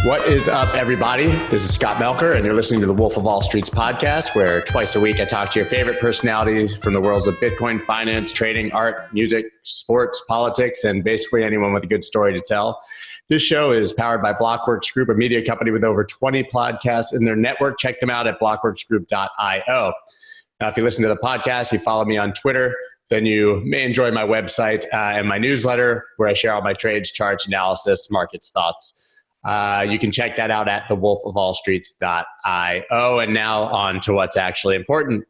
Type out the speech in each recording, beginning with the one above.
What is up, everybody? This is Scott Melker, and you're listening to the Wolf of Wall Street's podcast, where twice a week I talk to your favorite personalities from the worlds of Bitcoin, finance, trading, art, music, sports, politics, and basically anyone with a good story to tell. This show is powered by Blockworks Group, a media company with over 20 podcasts in their network. Check them out at blockworksgroup.io. Now, if you listen to the podcast, you follow me on Twitter, then you may enjoy my website and my newsletter, where I share all my trades, charts, analysis, markets, thoughts. You can check that out at thewolfofallstreets.io. And now on to what's actually important.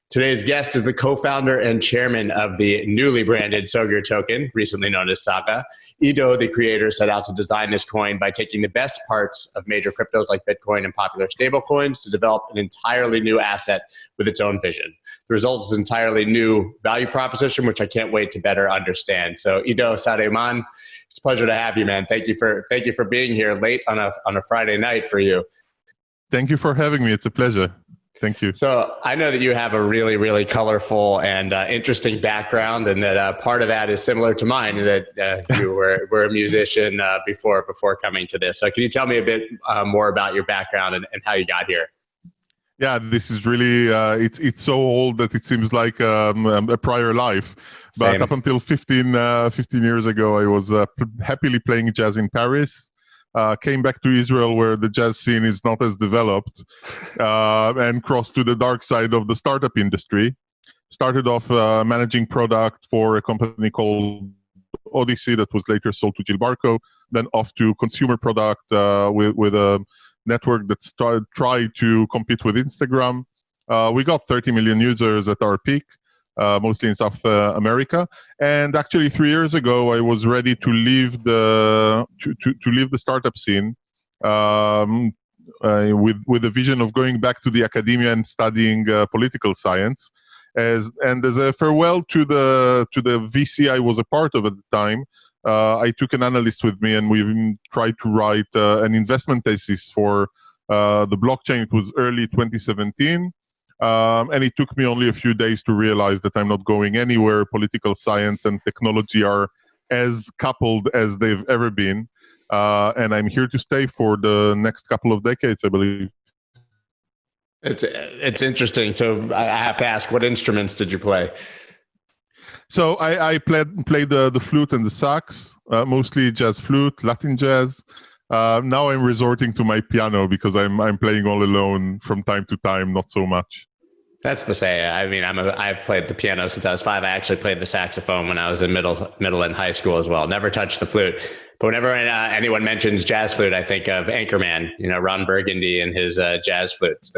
Today's guest is the co-founder and chairman of the newly branded Sögur token, recently known as SAGA. Ido, the creator, set out to design this coin by taking the best parts of major cryptos like Bitcoin and popular stablecoins to develop an entirely new asset with its own vision. The result is an entirely new value proposition, which I can't wait to better understand. So Ido Sadeh Man, it's a pleasure to have you, man. Thank you for being here late on a Friday night for you. Thank you for having me. It's a pleasure. Thank you. So I know that you have a really, really colorful and interesting background, and that part of that is similar to mine, that you were a musician before coming to this. So can you tell me a bit more about your background and how you got here? Yeah, this is really, it's so old that it seems like a prior life. But Same. Up until 15 years ago, I was happily playing jazz in Paris. Came back to Israel, where the jazz scene is not as developed, and crossed to the dark side of the startup industry. Started off managing product for a company called Odyssey that was later sold to Jill Barco, then off to consumer product with a network that tried to compete with Instagram. We got 30 million users at our peak. Mostly in South America, and actually 3 years ago, I was ready to leave the startup scene with a vision of going back to the academia and studying political science. As a farewell to the VC I was a part of at the time, I took an analyst with me, and we tried to write an investment thesis for the blockchain. It was early 2017. And it took me only a few days to realize that I'm not going anywhere. Political science and technology are as coupled as they've ever been. And I'm here to stay for the next couple of decades, I believe. It's interesting. So I have to ask, what instruments did you play? So I played the flute and the sax, mostly jazz flute, Latin jazz. Now I'm resorting to my piano because I'm playing all alone from time to time, not so much. That's the say. I mean, I've played the piano since I was 5. I actually played the saxophone when I was in middle and high school as well. Never touched the flute. But whenever anyone mentions jazz flute, I think of Anchorman, Ron Burgundy and his jazz flutes.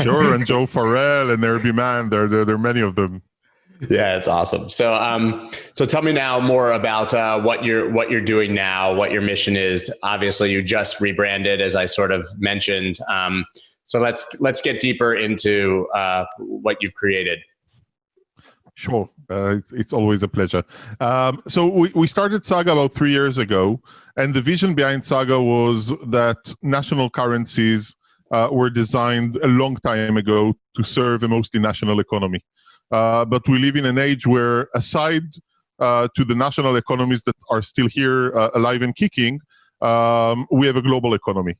Sure, and Joe Farrell and Herbie Mann. There are many of them. Yeah, it's awesome. So, so tell me now more about what you're doing now, what your mission is. Obviously, you just rebranded, as I sort of mentioned. So let's get deeper into what you've created. Sure, it's always a pleasure. So we started SAGA about 3 years ago, and the vision behind SAGA was that national currencies were designed a long time ago to serve a mostly national economy. But we live in an age where, aside to the national economies that are still here, alive and kicking, we have a global economy.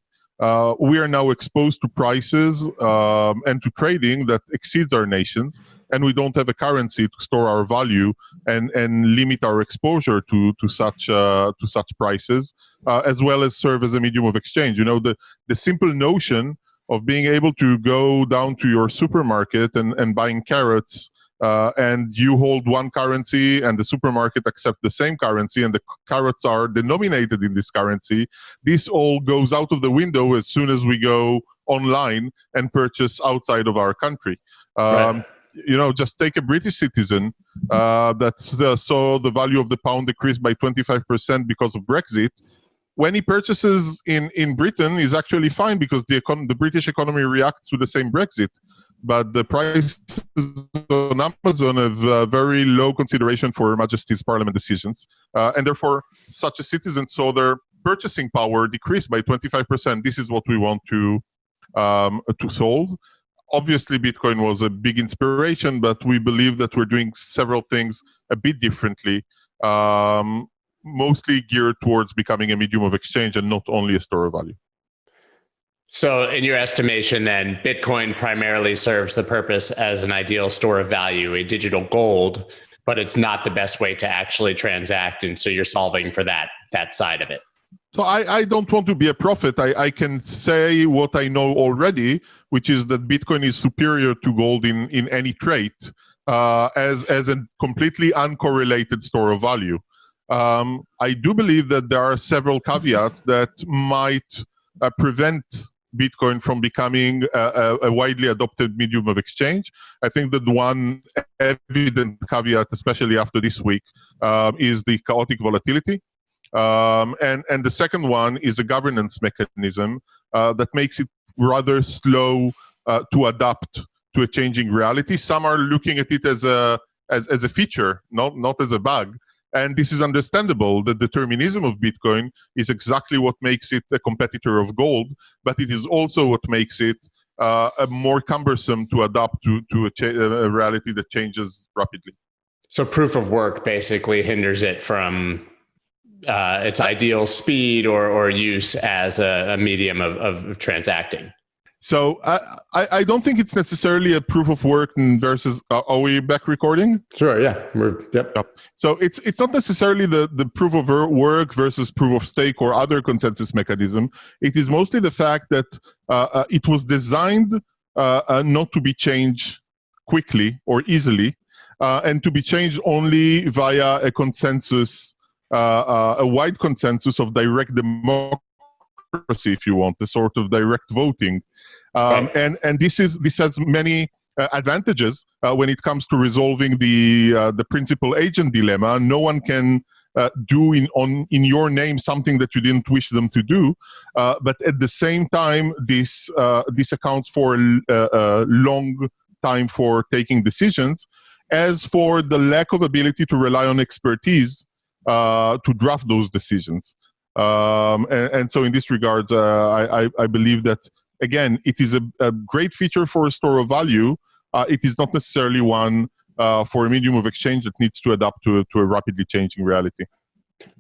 We are now exposed to prices and to trading that exceeds our nations, and we don't have a currency to store our value and limit our exposure to such prices, as well as serve as a medium of exchange. The simple notion of being able to go down to your supermarket and buying carrots, and you hold one currency and the supermarket accept the same currency, and the carrots are denominated in this currency. This all goes out of the window as soon as we go online and purchase outside of our country. Right. Just take a British citizen that saw the value of the pound decrease by 25% because of Brexit. When he purchases in Britain, he's actually fine because the British economy reacts to the same Brexit. But the prices on Amazon have very low consideration for Her Majesty's Parliament decisions. And therefore, such a citizen saw their purchasing power decrease by 25%. This is what we want to solve. Obviously, Bitcoin was a big inspiration, but we believe that we're doing several things a bit differently, mostly geared towards becoming a medium of exchange and not only a store of value. So in your estimation, then Bitcoin primarily serves the purpose as an ideal store of value, a digital gold, but it's not the best way to actually transact. And so you're solving for that side of it. So I don't want to be a prophet. I can say what I know already, which is that Bitcoin is superior to gold in any trait as a completely uncorrelated store of value. I do believe that there are several caveats that might prevent Bitcoin from becoming a widely adopted medium of exchange. I think that one evident caveat, especially after this week, is the chaotic volatility. And the second one is a governance mechanism that makes it rather slow to adapt to a changing reality. Some are looking at it as a feature, not as a bug. And this is understandable. The determinism of Bitcoin is exactly what makes it a competitor of gold, but it is also what makes it more cumbersome to adapt to a reality that changes rapidly. So proof of work basically hinders it from its ideal speed or use as a medium of transacting. So I don't think it's necessarily a proof of work versus. Are we back recording? Sure. Yeah. Yep. So it's not necessarily the proof of work versus proof of stake or other consensus mechanism. It is mostly the fact that it was designed not to be changed quickly or easily, and to be changed only via a consensus, a wide consensus of direct democracy, if you want, the sort of direct voting. Right. And this has many advantages when it comes to resolving the principal agent dilemma. No one can do in your name something that you didn't wish them to do, but at the same time, this accounts for a long time for taking decisions. As for the lack of ability to rely on expertise to draft those decisions. And so in this regards, I believe that, again, it is a great feature for a store of value. It is not necessarily one for a medium of exchange that needs to adapt to a rapidly changing reality.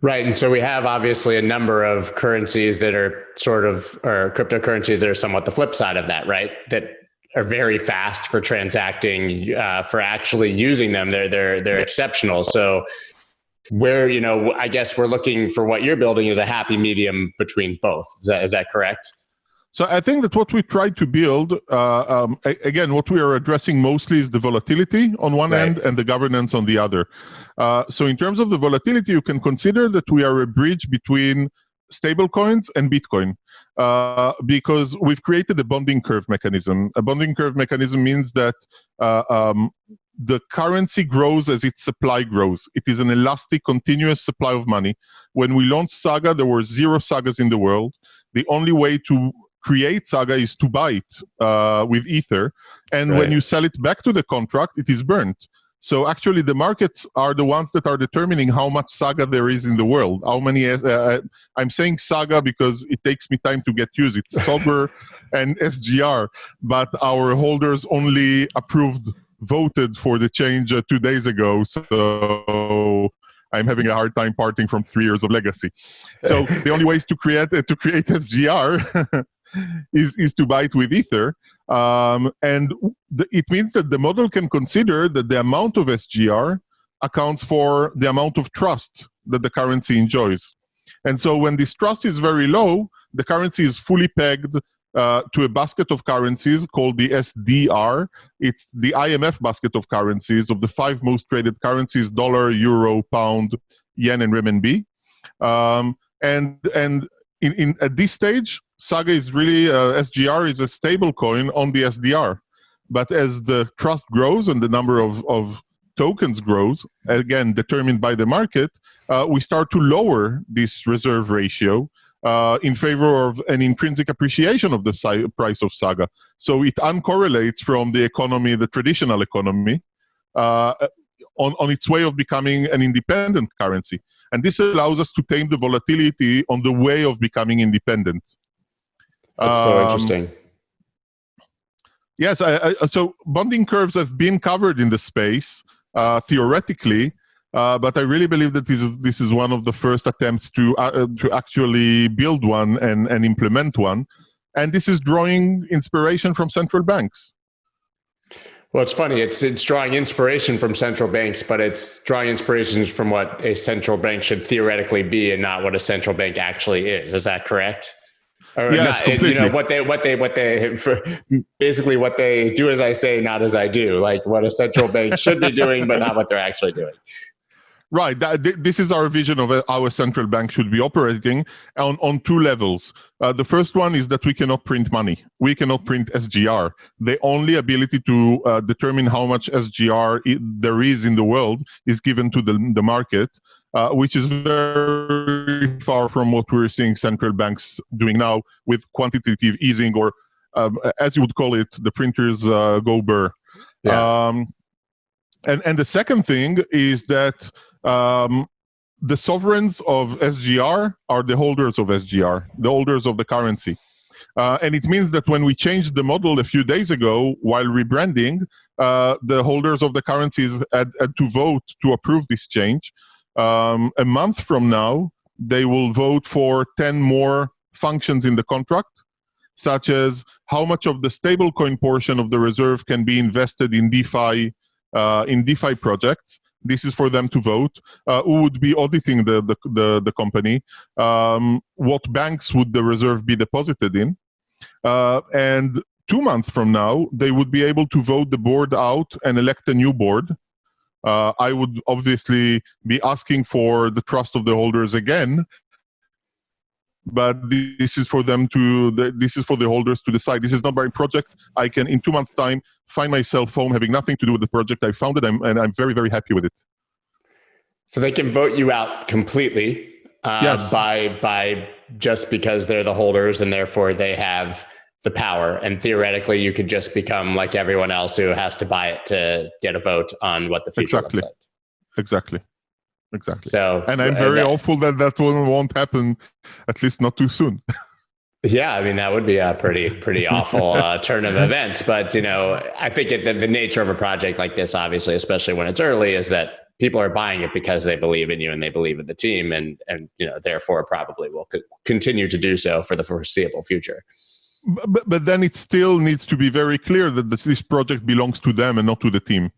Right. And so we have obviously a number of currencies that are or cryptocurrencies that are somewhat the flip side of that, right? That are very fast for transacting, for actually using them. They're exceptional. So where, I guess we're looking for what you're building is a happy medium between both. Is that correct? So I think that what we try to build, again, what we are addressing mostly is the volatility on one end and the governance on the other. So in terms of the volatility, you can consider that we are a bridge between stablecoins and Bitcoin, because we've created a bonding curve mechanism. A bonding curve mechanism means that the currency grows as its supply grows. It is an elastic, continuous supply of money. When we launched SAGA, there were 0 SAGAs in the world. The only way to create SAGA is to buy it with Ether. And when you sell it back to the contract, it is burnt. So actually, the markets are the ones that are determining how much SAGA there is in the world. How many? I'm saying SAGA because it takes me time to get used. It's Sögur and SGR, but our holders only voted for the change 2 days ago. So I'm having a hard time parting from 3 years of legacy. So the only ways to create SGR is to buy it with Ether. And it means that the model can consider that the amount of SGR accounts for the amount of trust that the currency enjoys. And so when this trust is very low, the currency is fully pegged to a basket of currencies called the SDR. It's the IMF basket of currencies of the 5 most traded currencies: dollar, euro, pound, yen, and renminbi. And at this stage, SAGA is really, SGR is a stable coin on the SDR. But as the trust grows and the number of tokens grows, again, determined by the market, we start to lower this reserve ratio in favor of an intrinsic appreciation of the price of SAGA. So it uncorrelates from the economy, the traditional economy, on its way of becoming an independent currency. And this allows us to tame the volatility on the way of becoming independent. That's so interesting. Yes, so bonding curves have been covered in the space, theoretically, but I really believe that this is one of the first attempts to actually build one and implement one. And this is drawing inspiration from central banks. Well, it's funny. It's drawing inspiration from central banks, but it's drawing inspirations from what a central bank should theoretically be and not what a central bank actually is. Is that correct? Or yes, not, completely. You know, basically what they do as I say, not as I do, like what a central bank should be doing, but not what they're actually doing. Right. This is our vision of how a central bank should be operating on two levels. The first one is that we cannot print money. We cannot print SGR. The only ability to determine how much SGR there is in the world is given to the market, which is very far from what we're seeing central banks doing now with quantitative easing, or as you would call it, the printers go burr. Yeah. And the second thing is that the sovereigns of SGR are the holders of SGR, the holders of the currency. And it means that when we changed the model a few days ago while rebranding, the holders of the currencies had to vote to approve this change. A month from now, they will vote for 10 more functions in the contract, such as how much of the stablecoin portion of the reserve can be invested in DeFi projects. This is for them to vote. Who would be auditing the company? What banks would the reserve be deposited in? And 2 months from now, they would be able to vote the board out and elect a new board. I would obviously be asking for the trust of the holders again, but this is for them this is for the holders to decide. This is not my project. I can, in 2 months' time, find myself home having nothing to do with the project I founded, and I'm very, very happy with it. So they can vote you out completely yes. by just because they're the holders and therefore they have the power. And theoretically, you could just become like everyone else who has to buy it to get a vote on what the future looks like. Exactly. So, and I'm very hopeful that won't happen, at least not too soon. Yeah, I mean, that would be a pretty awful turn of events. But, you know, I think the nature of a project like this, obviously, especially when it's early, is that people are buying it because they believe in you and they believe in the team, and you know, therefore probably will continue to do so for the foreseeable future. But then it still needs to be very clear that this project belongs to them and not to the team.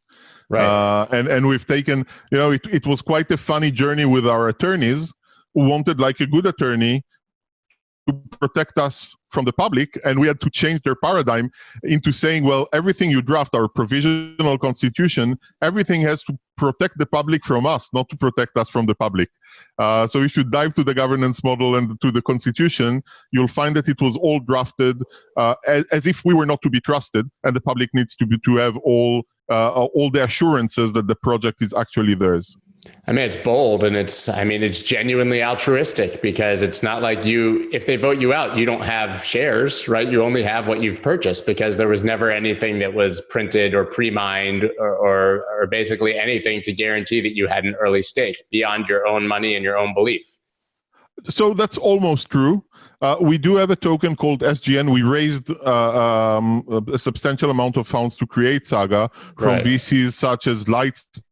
Right. And we've taken, you know, it was quite a funny journey with our attorneys who wanted, like a good attorney, to protect us from the public, and we had to change their paradigm into saying, well, everything you draft, our provisional constitution, everything has to protect the public from us, not to protect us from the public. So if you dive to the governance model and to the constitution, you'll find that it was all drafted as if we were not to be trusted, and the public needs to have all the assurances that the project is actually theirs. I mean, it's bold, and it's genuinely altruistic, because it's not like if they vote you out, you don't have shares, right? You only have what you've purchased, because there was never anything that was printed or pre-mined or basically anything to guarantee that you had an early stake beyond your own money and your own belief. So that's almost true. We do have a token called SGN. We raised a substantial amount of funds to create SAGA from VCs such as Lightspeed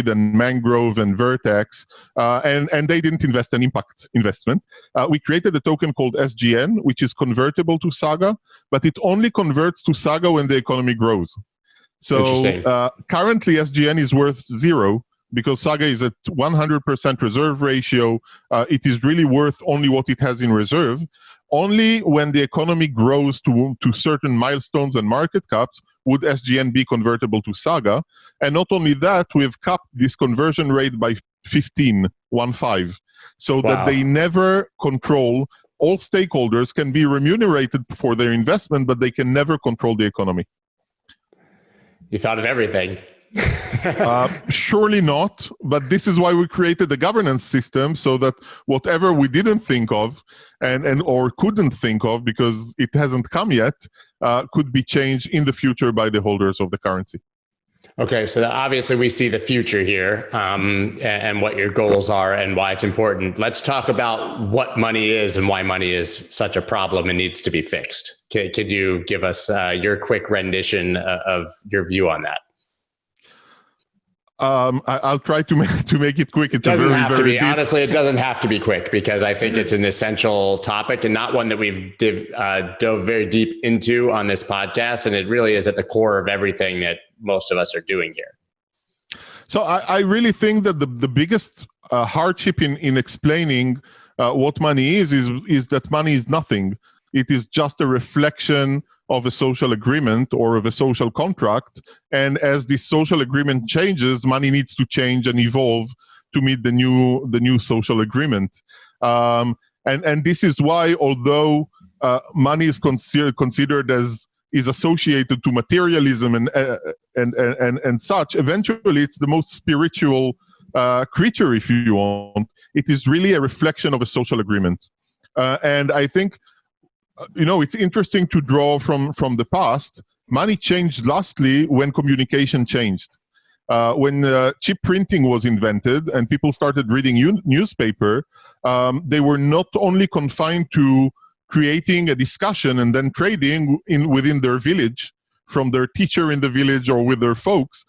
and Mangrove and Vertex, and they didn't invest an impact investment. We created a token called SGN, which is convertible to SAGA, but it only converts to SAGA when the economy grows. So currently SGN is worth 0, because SAGA is at 100% reserve ratio. It is really worth only what it has in reserve. Only when the economy grows to certain milestones and market caps would SGN be convertible to SAGA. And not only that, we've capped this conversion rate by 15, so that they never control. All stakeholders can be remunerated for their investment, but they can never control the economy. You thought of everything. Surely not, but this is why we created the governance system, so that whatever we didn't think of or couldn't think of because it hasn't come yet, could be changed in the future by the holders of the currency. Okay, so obviously we see the future here, and what your goals are and why it's important. Let's talk about what money is and why money is such a problem and needs to be fixed. Could you give us your quick rendition of your view on that? I'll try to make it quick. It doesn't have to be. Honestly, it doesn't have to be quick, because I think it's an essential topic and not one that we've dove very deep into on this podcast. And it really is at the core of everything that most of us are doing here. So I really think that the biggest hardship in explaining what money is that money is nothing. It is just a reflection of a social agreement or of a social contract. And as this social agreement changes, money needs to change and evolve to meet the new social agreement. And this is why, although money is considered as is associated to materialism and such, eventually it's the most spiritual creature, if you want. It is really a reflection of a social agreement. And I think, it's interesting to draw from the past. Money changed lastly when communication changed. When cheap printing was invented and people started reading newspaper, they were not only confined to creating a discussion and then trading within their village from their teacher in the village or with their folks.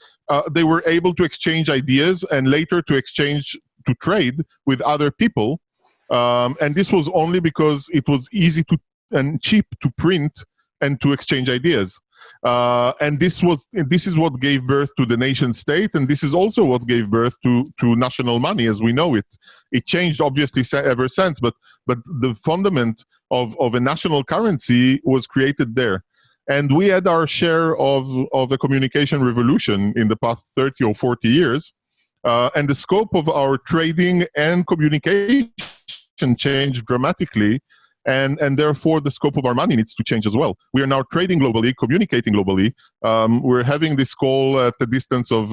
They were able to exchange ideas and later to trade with other people. And this was only because it was easy and cheap to print and to exchange ideas. And this is what gave birth to the nation state, and this is also what gave birth to national money as we know it. It changed obviously ever since, but the fundament of a national currency was created there. And we had our share of a communication revolution in the past 30 or 40 years. And the scope of our trading and communication changed dramatically. And therefore, the scope of our money needs to change as well. We are now trading globally, communicating globally. We're having this call at the distance of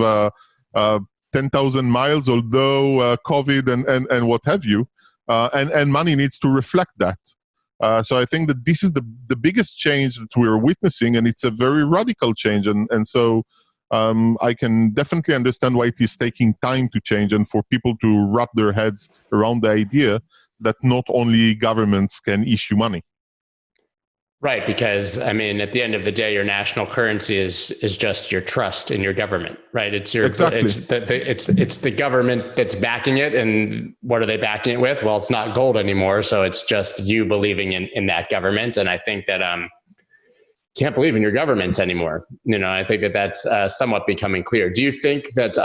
10,000 miles, although COVID and what have you. And money needs to reflect that. So I think that this is the biggest change that we're witnessing, and it's a very radical change. And so I can definitely understand why it is taking time to change and for people to wrap their heads around the idea that not only governments can issue money. Right, because at the end of the day, your national currency is just your trust in your government, right? It's the government that's backing it, and what are they backing it with? Well, it's not gold anymore, so it's just you believing in that government. And I think that can't believe in your governments anymore. I think that's somewhat becoming clear. Do you think that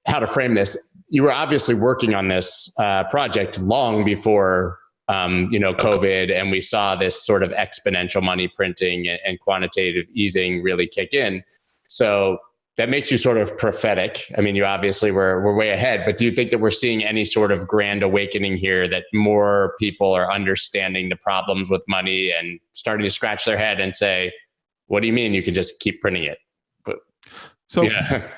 how to frame this? You were obviously working on this project long before, COVID, and we saw this sort of exponential money printing and quantitative easing really kick in. So that makes you sort of prophetic. You obviously we're way ahead, but do you think that we're seeing any sort of grand awakening here, that more people are understanding the problems with money and starting to scratch their head and say, what do you mean you can just keep printing it? So, yeah.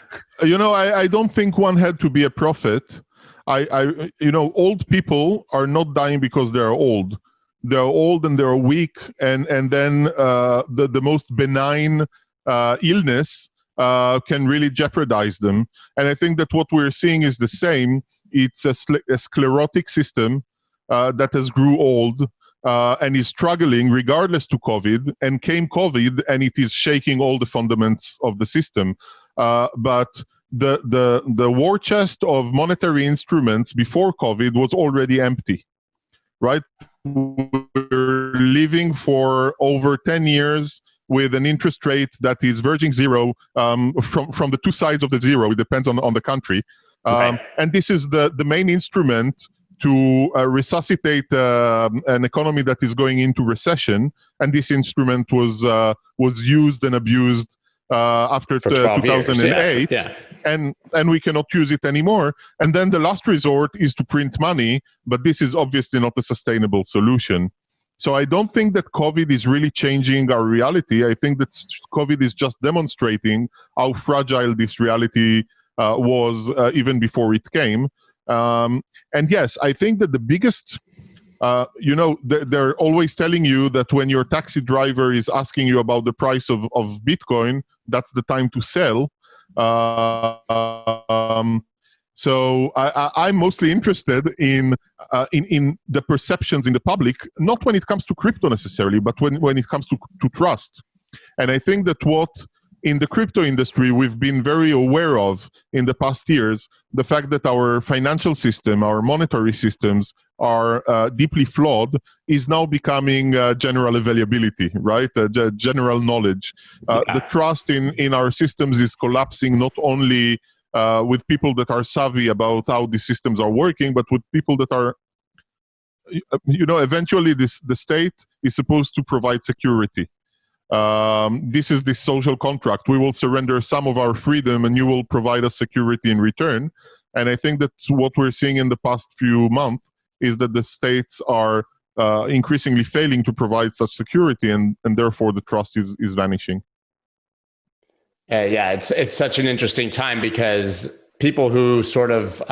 I don't think one had to be a prophet. Old people are not dying because they're old. They're old and they're weak, and then the most benign illness can really jeopardize them. And I think that what we're seeing is the same. It's a sclerotic system that has grew old and is struggling regardless to COVID, and came COVID and it is shaking all the fundamentals of the system. But the war chest of monetary instruments before COVID was already empty, right? We're living for over 10 years with an interest rate that is verging zero from the two sides of the zero. It depends on the country. Right. And this is the main instrument to resuscitate an economy that is going into recession. And this instrument was used and abused after 2008, yeah. And we cannot use it anymore. And then the last resort is to print money, but this is obviously not a sustainable solution. So I don't think that COVID is really changing our reality. I think that COVID is just demonstrating how fragile this reality was even before it came. And yes, I think that the biggest, they're always telling you that when your taxi driver is asking you about the price of Bitcoin, that's the time to sell. So I'm mostly interested in the perceptions in the public, not when it comes to crypto necessarily, but when it comes to trust. And I think that what in the crypto industry, we've been very aware of in the past years the fact that our financial system, our monetary systems are deeply flawed is now becoming general availability, right? General knowledge. The trust in our systems is collapsing not only with people that are savvy about how these systems are working, but with people that are, eventually the state is supposed to provide security. This is the social contract. We will surrender some of our freedom and you will provide us security in return. And I think that what we're seeing in the past few months is that the states are increasingly failing to provide such security, and therefore the trust is vanishing. Yeah, it's such an interesting time because people who sort of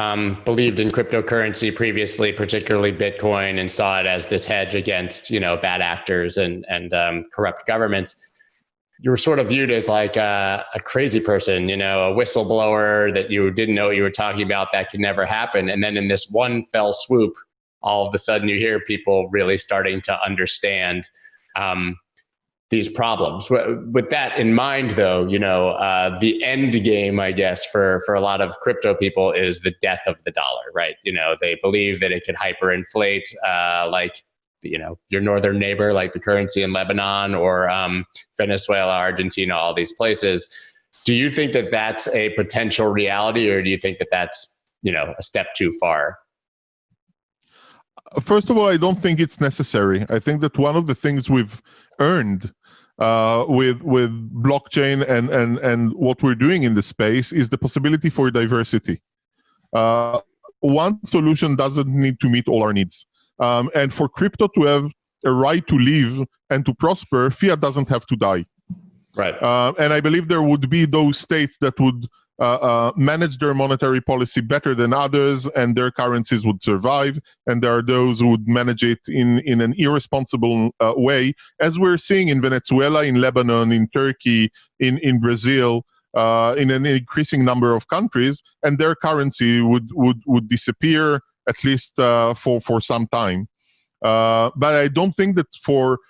believed in cryptocurrency previously, particularly Bitcoin, and saw it as this hedge against, bad actors and corrupt governments, you were sort of viewed as like a crazy person, a whistleblower that you didn't know what you were talking about, that could never happen. And then in this one fell swoop, all of a sudden you hear people really starting to understand these problems. With that in mind, though, the end game, I guess, for a lot of crypto people is the death of the dollar, right? They believe that it could hyperinflate, like, your northern neighbor, like the currency in Lebanon or Venezuela, Argentina, all these places. Do you think that that's a potential reality, or do you think that that's, a step too far? First of all, I don't think it's necessary. I think that one of the things we've earned with blockchain and what we're doing in the space is the possibility for diversity. One solution doesn't need to meet all our needs. And for crypto to have a right to live and to prosper, fiat doesn't have to die. Right. And I believe there would be those states that would manage their monetary policy better than others, and their currencies would survive. And there are those who would manage it in an irresponsible way, as we're seeing in Venezuela, in Lebanon, in Turkey, in Brazil, in an increasing number of countries, and their currency would disappear, at least for some time. But I don't think that for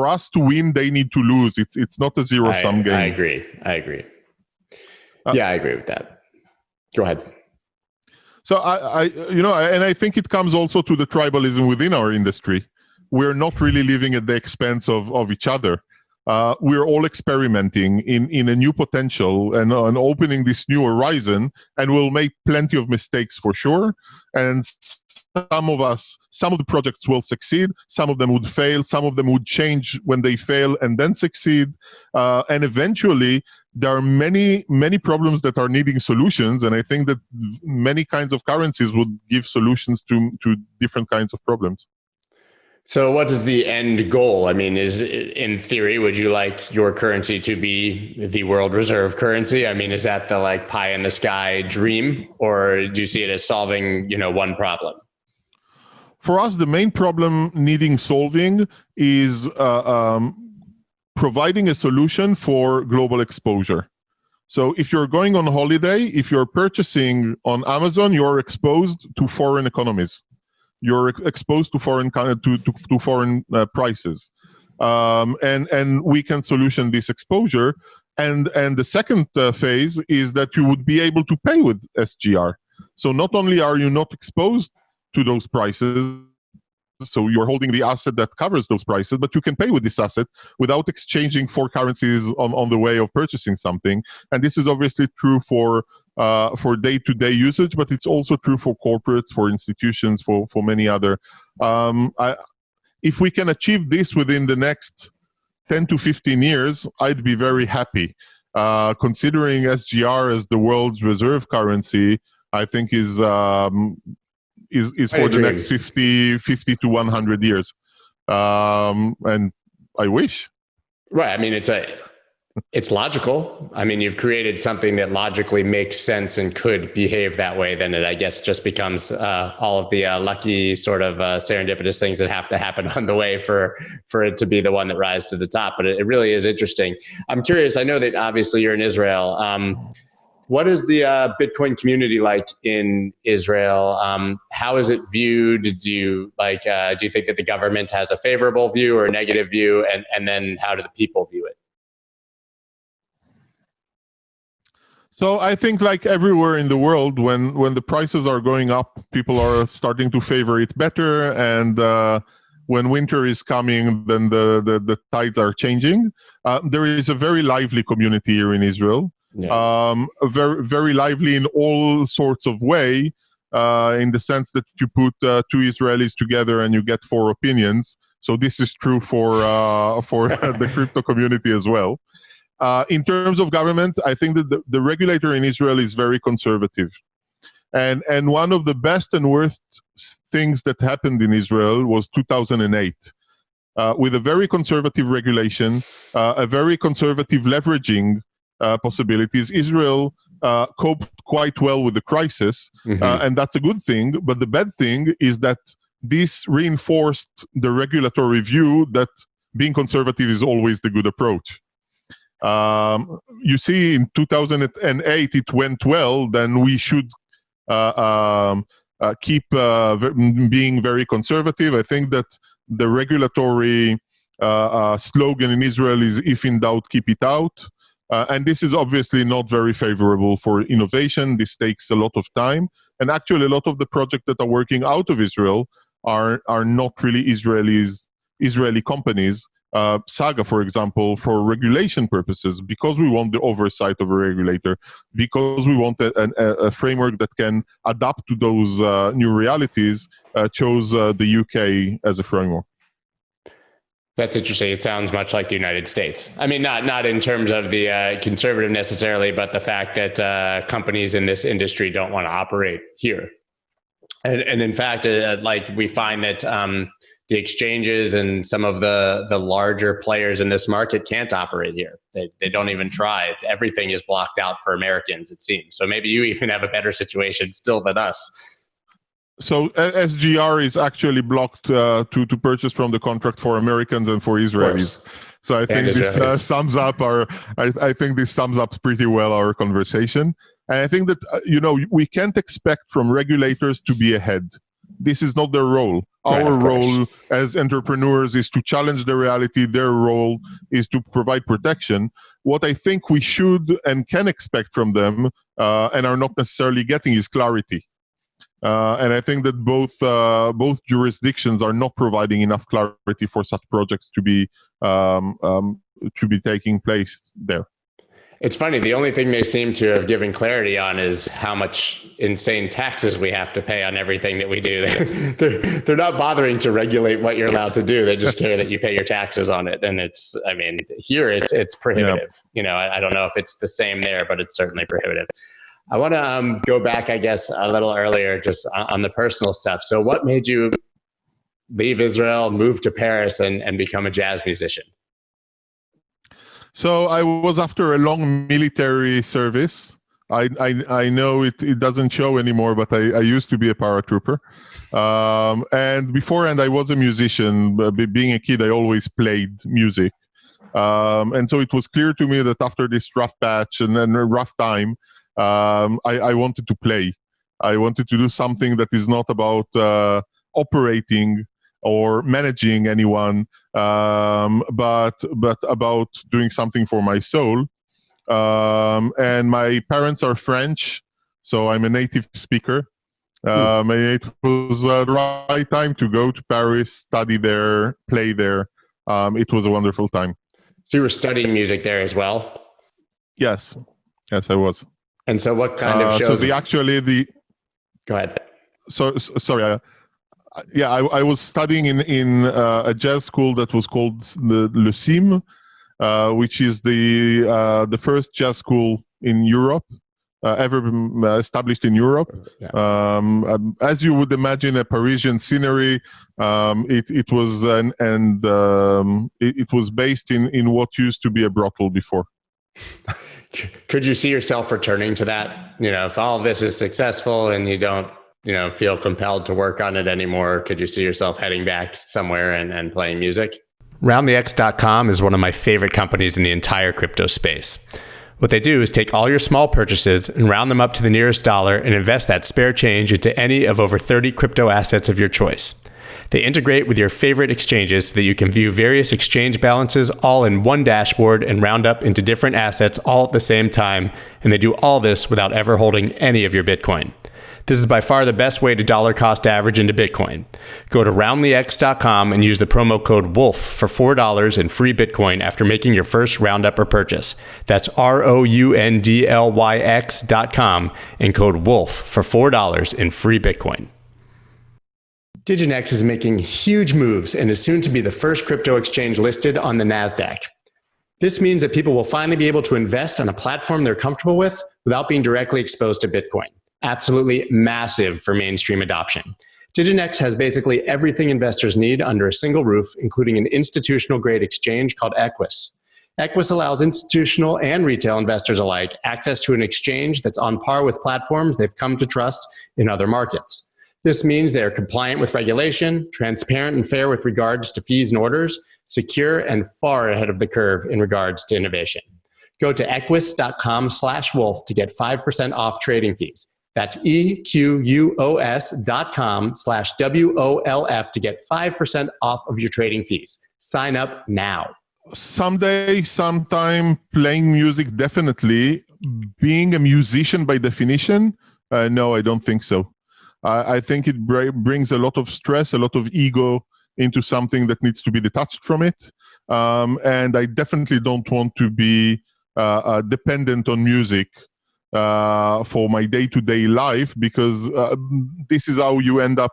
us to win, they need to lose. It's not a zero-sum game. I agree. Yeah, I agree with that. Go ahead. So I think it comes also to the tribalism within our industry. We're not really living at the expense of each other. We're all experimenting in a new potential and opening this new horizon, and we'll make plenty of mistakes for sure. And some of the projects will succeed, some of them would fail, some of them would change when they fail and then succeed. And eventually, there are many problems that are needing solutions, and I think that many kinds of currencies would give solutions to different kinds of problems. So what is the end goal? I mean, in theory, would you like your currency to be the world reserve currency? I mean, is that the like pie in the sky dream, or do you see it as solving, one problem? For us, the main problem needing solving is providing a solution for global exposure. So if you're going on holiday, if you're purchasing on Amazon, you're exposed to foreign economies. You're exposed to foreign prices, and we can solution this exposure. And the second phase is that you would be able to pay with SGR. So not only are you not exposed to those prices, so you're holding the asset that covers those prices, but you can pay with this asset without exchanging four currencies on the way of purchasing something. And this is obviously true for day-to-day usage, but it's also true for corporates, for institutions, for many other. If we can achieve this within the next 10 to 15 years, I'd be very happy. Considering SGR as the world's reserve currency, I think is for the next 50 to 100 years. And I wish. Right. I mean, it's logical. I mean, you've created something that logically makes sense and could behave that way. Then it, I guess, just becomes all of the lucky sort of serendipitous things that have to happen on the way for it to be the one that rises to the top. But it really is interesting. I'm curious. I know that obviously you're in Israel. What is the Bitcoin community like in Israel? How is it viewed? Do you think that the government has a favorable view or a negative view? And then how do the people view it? So I think, like everywhere in the world, when the prices are going up, people are starting to favor it better, and when winter is coming, then the tides are changing. There is a very lively community here in Israel, very very lively in all sorts of way, in the sense that you put two Israelis together and you get four opinions. So this is true for the crypto community as well. In terms of government, I think that the regulator in Israel is very conservative. And one of the best and worst things that happened in Israel was 2008. With a very conservative regulation, a very conservative leveraging possibilities, Israel coped quite well with the crisis, and that's a good thing. But the bad thing is that this reinforced the regulatory view that being conservative is always the good approach. You see, in 2008 it went well, then we should keep being very conservative. I think that the regulatory slogan in Israel is, if in doubt, keep it out. And this is obviously not very favorable for innovation. This takes a lot of time. And actually, a lot of the projects that are working out of Israel are not really Israeli companies. SAGA, for example, for regulation purposes, because we want the oversight of a regulator, because we want a framework that can adapt to those new realities, chose the UK as a framework. That's interesting. It sounds much like the United States. I mean, not in terms of the conservative necessarily, but the fact that companies in this industry don't want to operate here. And in fact, like we find that the exchanges and some of the larger players in this market can't operate here. They don't even try. Everything is blocked out for Americans, it seems. So maybe you even have a better situation still than us. So SGR is actually blocked to purchase from the contract for Americans and for Israelis. So I think this sums up I think this sums up pretty well our conversation. And I think that we can't expect from regulators to be ahead. This is not their role. Our role as entrepreneurs is to challenge the reality. Their role is to provide protection. What I think we should and can expect from them, and are not necessarily getting, is clarity. And I think that both jurisdictions are not providing enough clarity for such projects to be taking place there. It's funny. The only thing they seem to have given clarity on is how much insane taxes we have to pay on everything that we do. They're not bothering to regulate what you're allowed to do. They just care that you pay your taxes on it. And here it's prohibitive. Yeah. I don't know if it's the same there, but it's certainly prohibitive. I want to go back, I guess, a little earlier, just on the personal stuff. So what made you leave Israel, move to Paris, and become a jazz musician? So I was after a long military service. I know it doesn't show anymore, but I used to be a paratrooper. And beforehand, I was a musician. Being a kid, I always played music. And so it was clear to me that after this rough patch and a rough time, I wanted to play. I wanted to do something that is not about operating or managing anyone, but about doing something for my soul. And my parents are French, so I'm a native speaker. And it was the right time to go to Paris, study there, play there. It was a wonderful time. So you were studying music there as well? Yes, I was. And so what kind of shows? Go ahead. So sorry. I was studying in a jazz school that was called the Le Cime, which is the first jazz school in Europe, ever established in Europe. Yeah. As you would imagine, a Parisian scenery. It was it was based in what used to be a brothel before. Could you see yourself returning to that? If all of this is successful and you don't, feel compelled to work on it anymore, could you see yourself heading back somewhere and playing music? RoundTheX.com is one of my favorite companies in the entire crypto space. What they do is take all your small purchases and round them up to the nearest dollar and invest that spare change into any of over 30 crypto assets of your choice. They integrate with your favorite exchanges so that you can view various exchange balances all in one dashboard and round up into different assets all at the same time, and they do all this without ever holding any of your Bitcoin. This is by far the best way to dollar cost average into Bitcoin. Go to roundlyx.com and use the promo code WOLF for $4 in free Bitcoin after making your first roundup or purchase. That's ROUNDLYX.com and code WOLF for $4 in free Bitcoin. Diginex is making huge moves and is soon to be the first crypto exchange listed on the NASDAQ. This means that people will finally be able to invest on a platform they're comfortable with without being directly exposed to Bitcoin. Absolutely massive for mainstream adoption. Diginex has basically everything investors need under a single roof, including an institutional-grade exchange called Equus. Equus allows institutional and retail investors alike access to an exchange that's on par with platforms they've come to trust in other markets. This means they are compliant with regulation, transparent and fair with regards to fees and orders, secure, and far ahead of the curve in regards to innovation. Go to equus.com/wolf to get 5% off trading fees. That's EQUOS.com/WOLF to get 5% off of your trading fees. Sign up now. Someday, sometime, playing music, definitely. Being a musician by definition, no, I don't think so. I think it brings a lot of stress, a lot of ego into something that needs to be detached from it. And I definitely don't want to be dependent on music for my day-to-day life, because this is how you end up.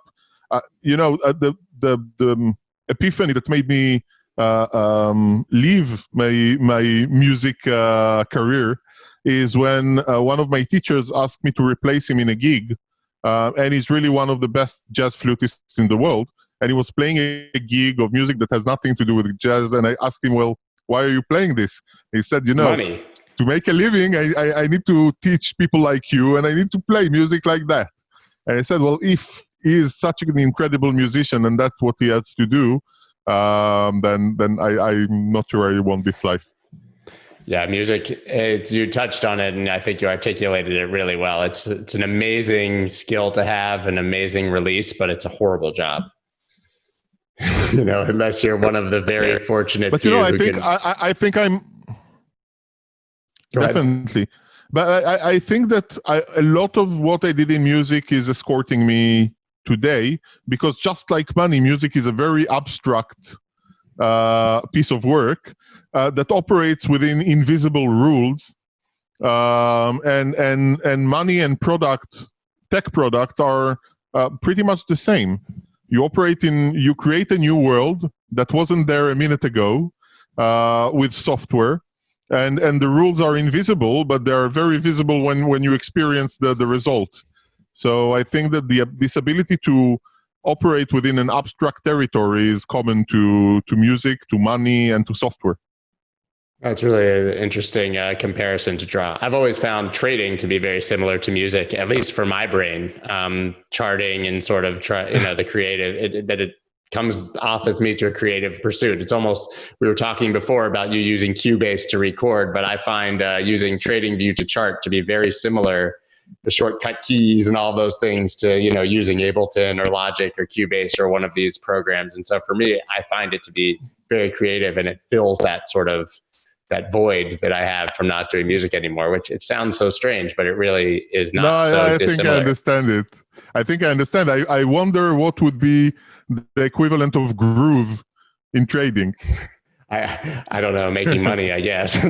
The epiphany that made me leave my music career is when one of my teachers asked me to replace him in a gig, and he's really one of the best jazz flutists in the world, and he was playing a gig of music that has nothing to do with jazz, and I asked him, well, why are you playing this? He said, money. To make a living, I need to teach people like you, and I need to play music like that. And I said, well, if he is such an incredible musician and that's what he has to do, then I'm not sure I want this life. Yeah, music, you touched on it, and I think you articulated it really well. It's an amazing skill to have, an amazing release, but it's a horrible job. Unless you're one of the very fortunate but few. I think I'm... Definitely. But I think that a lot of what I did in music is escorting me today, because just like money, music is a very abstract piece of work that operates within invisible rules. And money and tech products are pretty much the same. You create a new world that wasn't there a minute ago with software. And the rules are invisible, but they are very visible when you experience the result. So I think that this ability to operate within an abstract territory is common to music, to money, and to software. That's really an interesting comparison to draw. I've always found trading to be very similar to music, at least for my brain. Charting and sort of the creative, that it comes off as me to a creative pursuit. It's almost, we were talking before about you using Cubase to record, but I find using TradingView to chart to be very similar, the shortcut keys and all those things, to using Ableton or Logic or Cubase or one of these programs. And so for me, I find it to be very creative, and it fills that sort of that void that I have from not doing music anymore, which it sounds so strange, but it really is not so dissimilar. I think I understand it. I think I understand. I wonder what would be the equivalent of groove in trading. I don't know, making money, I guess.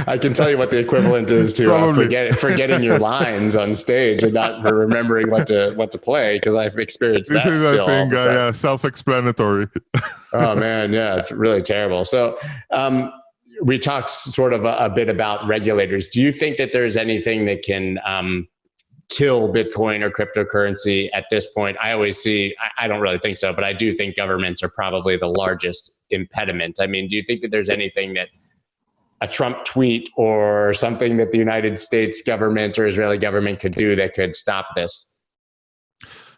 I can tell you what the equivalent is to forgetting your lines on stage and not for remembering what to play, because I've experienced that still. I think, self-explanatory. Oh man, yeah, it's really terrible. So we talked sort of a bit about regulators. Do you think that there's anything that can kill Bitcoin or cryptocurrency at this point? I always see, I don't really think so, but I do think governments are probably the largest impediment. I mean, do you think that there's anything that a Trump tweet or something that the United States government or Israeli government could do that could stop this?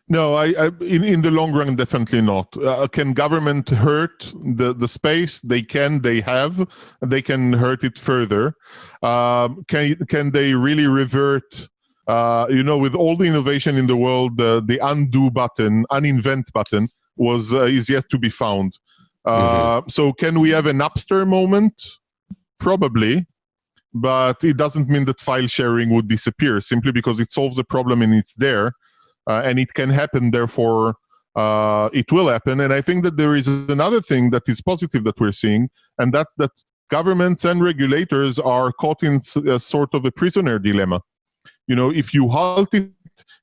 No, in the long run, definitely not. Can government hurt the space? They can, they have, they can hurt it further. Can they really revert With all the innovation in the world, the undo button, uninvent button is yet to be found. So can we have a Napster moment? Probably, but it doesn't mean that file sharing would disappear simply because it solves a problem and it's there, and it can happen. Therefore, it will happen. And I think that there is another thing that is positive that we're seeing, and that's that governments and regulators are caught in a sort of a prisoner dilemma. If you halt it,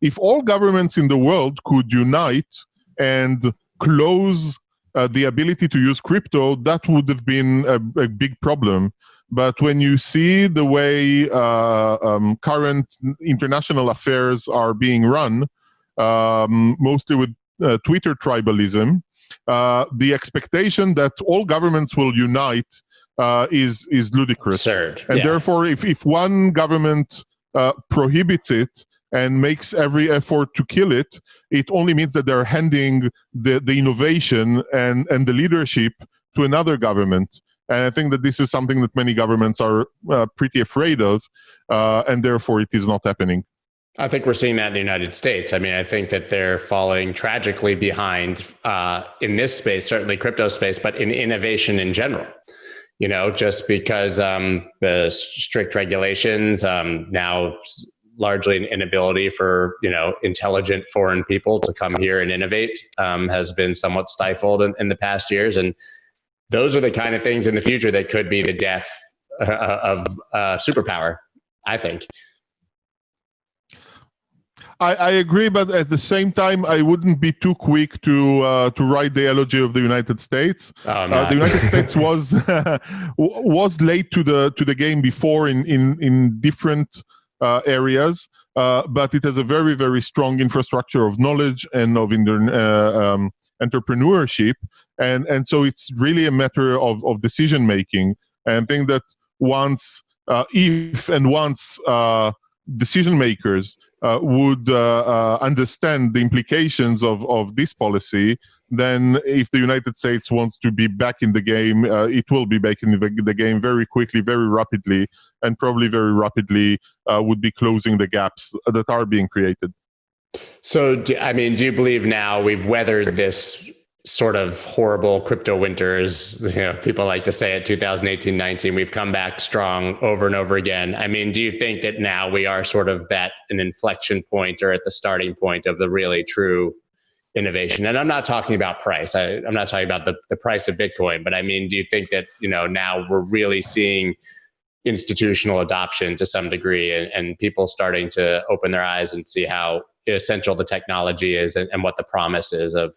if all governments in the world could unite and close the ability to use crypto, that would have been a big problem. But when you see the way current international affairs are being run, mostly with Twitter tribalism, the expectation that all governments will unite is ludicrous. Absurd. And therefore, if one government prohibits it and makes every effort to kill it, it only means that they're handing the innovation and the leadership to another government. And I think that this is something that many governments are pretty afraid of, and therefore it is not happening. I think we're seeing that in the United States. I mean, I think that they're falling tragically behind in this space, certainly crypto space, but in innovation in general. Just because the strict regulations, now largely an inability for, intelligent foreign people to come here and innovate has been somewhat stifled in the past years. And those are the kind of things in the future that could be the death of superpower, I think. I agree, but at the same time, I wouldn't be too quick to write the elegy of the United States. The United States was late to the game before in different areas, but it has a very, very strong infrastructure of knowledge and of entrepreneurship, and so it's really a matter of decision making. And I think that once decision makers would understand the implications of this policy, then if the United States wants to be back in the game, it will be back in the game very quickly, very rapidly, and probably very rapidly would be closing the gaps that are being created. So, do you believe now we've weathered this sort of horrible crypto winters, people like to say it, 2018-19, we've come back strong over and over again. I mean, do you think that now we are sort of at an inflection point or at the starting point of the really true innovation? And I'm not talking about price. I'm not talking about the price of Bitcoin, but I mean, do you think that, now we're really seeing institutional adoption to some degree and people starting to open their eyes and see how essential the technology is and what the promise is of,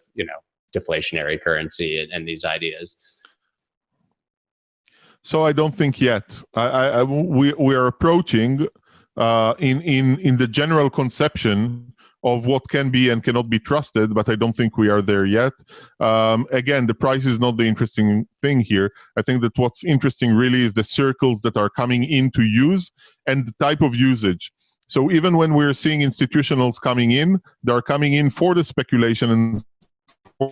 deflationary currency and these ideas? So I don't think yet. We are approaching in the general conception of what can be and cannot be trusted, but I don't think we are there yet. Again, the price is not the interesting thing here. I think that what's interesting really is the circles that are coming into use and the type of usage. So even when we're seeing institutionals coming in, they're coming in for the speculation and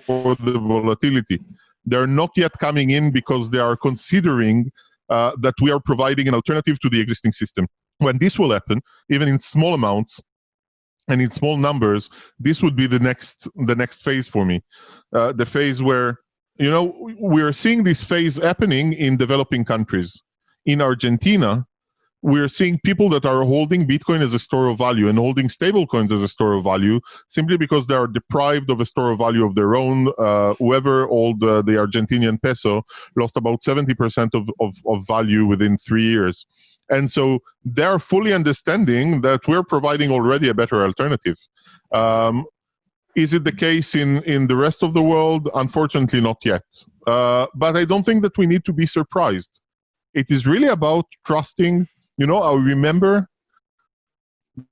for the volatility. They're not yet coming in because they are considering that we are providing an alternative to the existing system. When this will happen, even in small amounts and in small numbers, this would be the next phase for me. The phase where, we are seeing this phase happening in developing countries. In Argentina, we're seeing people that are holding Bitcoin as a store of value and holding stable coins as a store of value simply because they are deprived of a store of value of their own. Whoever held the Argentinian peso lost about 70% of value within 3 years. And so they're fully understanding that we're providing already a better alternative. Is it the case in the rest of the world? Unfortunately, not yet. But I don't think that we need to be surprised. It is really about trusting. I remember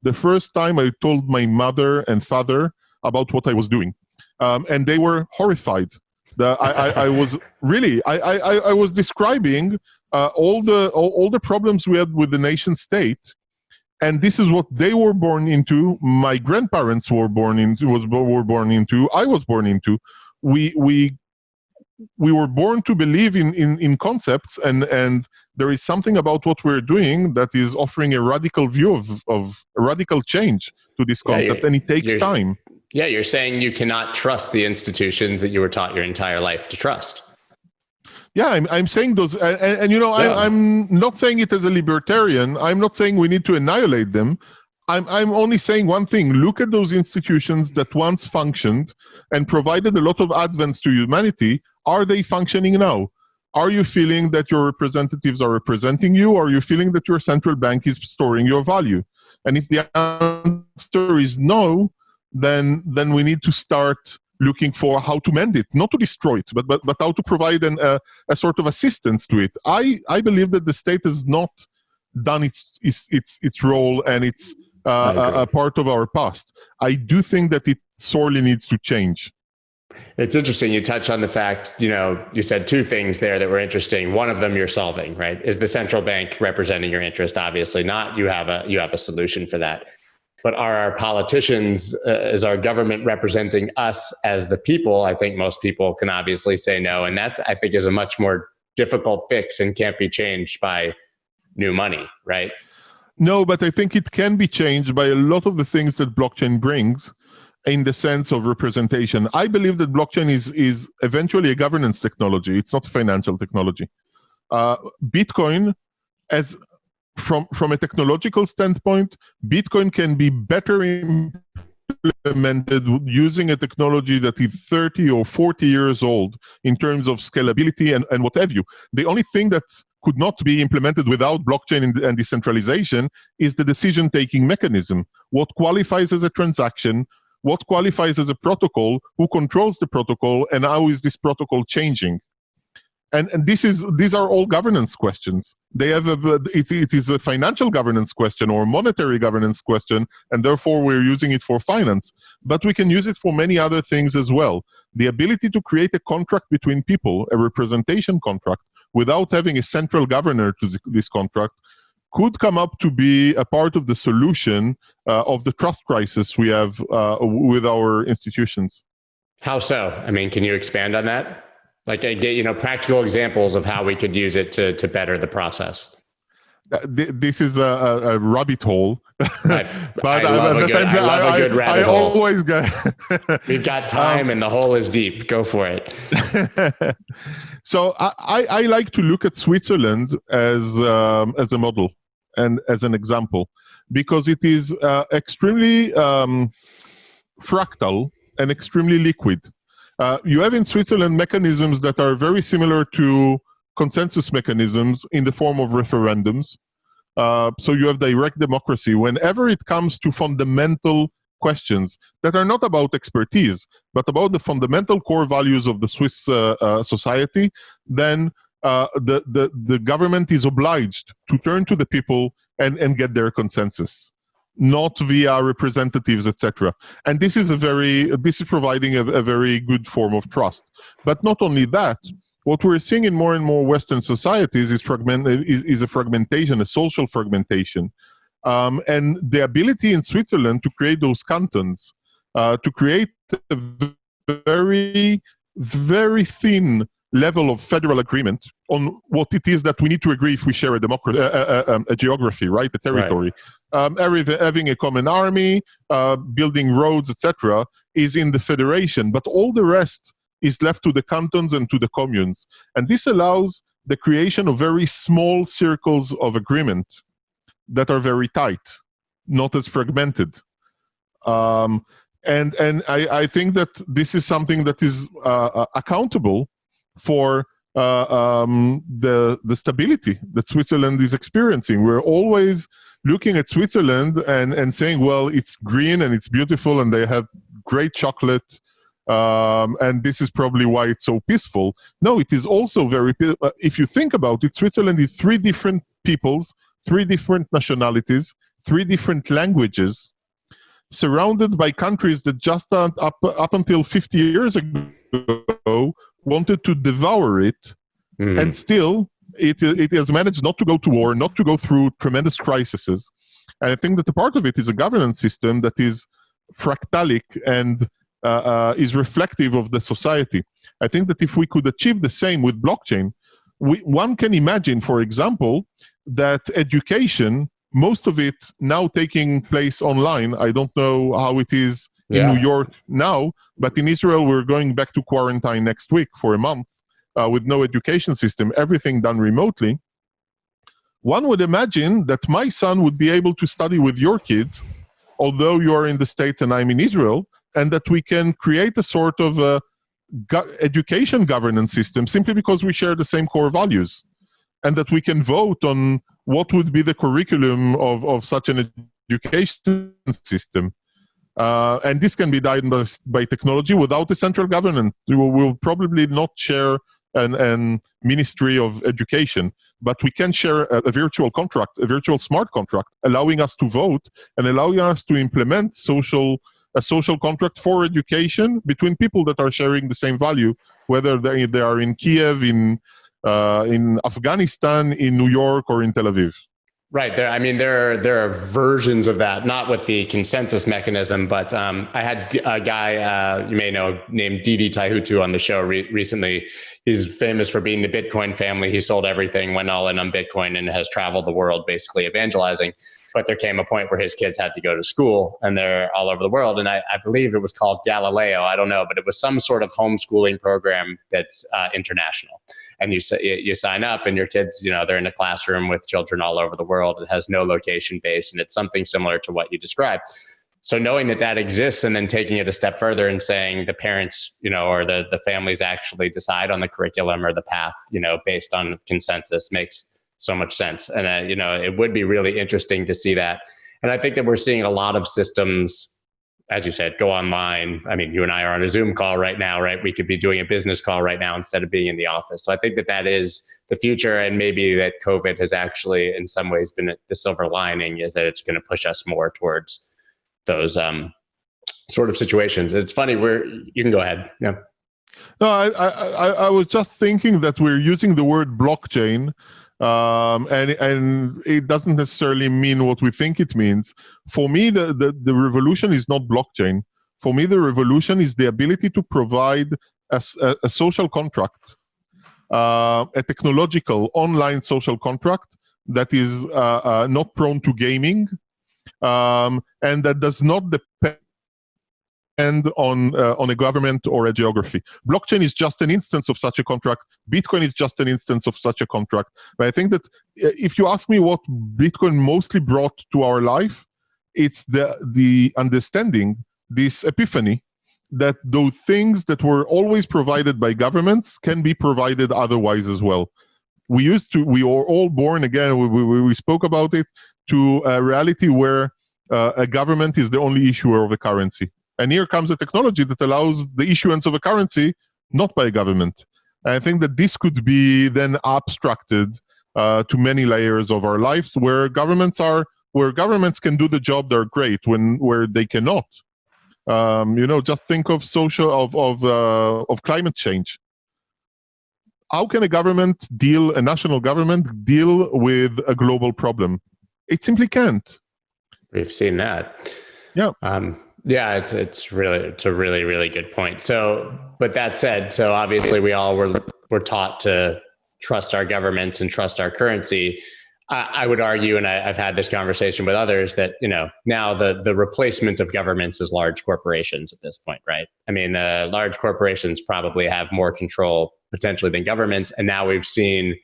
the first time I told my mother and father about what I was doing, and they were horrified. I was really, I was describing all the problems we had with the nation state, and this is what they were born into. My grandparents were born into. I was born into. We we were born to believe in concepts, and there is something about what we're doing that is offering a radical view of a radical change to this concept, and it takes time. Yeah, you're saying you cannot trust the institutions that you were taught your entire life to trust. Yeah, I'm saying those, and I'm not saying it as a libertarian. I'm not saying we need to annihilate them. I'm only saying one thing. Look at those institutions that once functioned and provided a lot of advance to humanity. Are they functioning now? Are you feeling that your representatives are representing you? Or are you feeling that your central bank is storing your value? And if the answer is no, then we need to start looking for how to mend it, not to destroy it, but how to provide a sort of assistance to it. I believe that the state has not done its role, and it's a part of our past. I do think that it sorely needs to change. It's interesting. You touch on the fact, you said two things there that were interesting. One of them you're solving, right? Is the central bank representing your interest? Obviously not. You have a solution for that. But are our politicians, is our government representing us as the people? I think most people can obviously say no. And that, I think, is a much more difficult fix and can't be changed by new money, right? No, but I think it can be changed by a lot of the things that blockchain brings in the sense of representation. I believe that blockchain is eventually a governance technology. It's not a financial technology. Bitcoin, as from a technological standpoint, Bitcoin can be better implemented using a technology that is 30 or 40 years old in terms of scalability and what have you. The only thing that could not be implemented without blockchain and decentralization is the decision-taking mechanism. What qualifies as a transaction, what qualifies as a protocol, who controls the protocol, and how is this protocol changing? And these are all governance questions. They have it is a financial governance question or monetary governance question, and therefore we're using it for finance. But we can use it for many other things as well. The ability to create a contract between people, a representation contract, without having a central governor to this contract, could come up to be a part of the solution of the trust crisis we have with our institutions. How so? I mean, can you expand on that? Like, practical examples of how we could use it to better the process. This is a rabbit hole. I love a good rabbit hole. I always get. We've got time, and the hole is deep. Go for it. So I like to look at Switzerland as a model and as an example, because it is extremely fractal and extremely liquid. You have in Switzerland mechanisms that are very similar to consensus mechanisms in the form of referendums. So you have direct democracy. Whenever it comes to fundamental questions that are not about expertise, but about the fundamental core values of the Swiss society, then the government is obliged to turn to the people and get their consensus, not via representatives, etc. And this is providing a very good form of trust. But not only that, what we're seeing in more and more Western societies is a fragmentation, a social fragmentation. And the ability in Switzerland to create those cantons, to create a very, very thin level of federal agreement on what it is that we need to agree if we share a geography, right, a territory. Right. Having a common army, building roads, etc., is in the federation, but all the rest is left to the cantons and to the communes. And this allows the creation of very small circles of agreement that are very tight, not as fragmented. And I think that this is something that is accountable for the stability that Switzerland is experiencing. We're always looking at Switzerland and saying, well, it's green and it's beautiful and they have great chocolate, and this is probably why it's so peaceful. No, it is also very, if you think about it, Switzerland is 3 different peoples, 3 different nationalities, 3 different languages, surrounded by countries that just up until 50 years ago wanted to devour it, and still it has managed not to go to war, not to go through tremendous crises. And I think that a part of it is a governance system that is fractalic and is reflective of the society. I think that if we could achieve the same with blockchain, one can imagine, for example, that education, most of it now taking place online. I don't know how it is in New York now, but in Israel, we're going back to quarantine next week for a month with no education system, everything done remotely. One would imagine that my son would be able to study with your kids, although you are in the States and I'm in Israel, and that we can create a sort of education governance system simply because we share the same core values, and that we can vote on what would be the curriculum of such an education system. And this can be done by technology without a central government. We will probably not share an Ministry of Education, but we can share a virtual contract, a virtual smart contract, allowing us to vote and allowing us to implement a social contract for education between people that are sharing the same value, whether they are in Kiev, in Afghanistan, in New York, or in Tel Aviv. Right. There are versions of that, not with the consensus mechanism, but I had a guy you may know named Didi Taihutu on the show recently. He's famous for being the Bitcoin family. He sold everything, went all in on Bitcoin, and has traveled the world basically evangelizing. But there came a point where his kids had to go to school, and they're all over the world. And I believe it was called Galileo. I don't know, but it was some sort of homeschooling program that's international. And you sign up, and your kids, they're in a classroom with children all over the world. It has no location base, and it's something similar to what you described. So knowing that exists, and then taking it a step further and saying the parents, or the families actually decide on the curriculum or the path, based on consensus makes so much sense. And, it would be really interesting to see that. And I think that we're seeing a lot of systems, as you said, go online. I mean, you and I are on a Zoom call right now, right? We could be doing a business call right now instead of being in the office. So I think that is the future. And maybe that COVID has actually in some ways been the silver lining, is that it's going to push us more towards those sort of situations. It's funny, you can go ahead. Yeah. No, I was just thinking that we're using the word blockchain, and it doesn't necessarily mean what we think it means. For me, the revolution is not blockchain. For me, the revolution is the ability to provide a social contract, a technological online social contract that is not prone to gaming, and that does not depend on a government or a geography. Blockchain is just an instance of such a contract. Bitcoin is just an instance of such a contract. But I think that if you ask me what Bitcoin mostly brought to our life, it's the understanding, this epiphany, that those things that were always provided by governments can be provided otherwise as well. We are all born, again, we spoke about it, to a reality where a government is the only issuer of a currency. And here comes a technology that allows the issuance of a currency not by a government. And I think that this could be then abstracted to many layers of our lives, where governments can do the job, they're great. Where they cannot, just think of of climate change. How can a national government deal with a global problem? It simply can't. We've seen that. Yeah. Yeah, it's a really, really good point. So, but that said, so obviously we all were taught to trust our governments and trust our currency. I would argue, and I've had this conversation with others, that now the replacement of governments is large corporations at this point, right? I mean, large corporations probably have more control potentially than governments, and now we've seen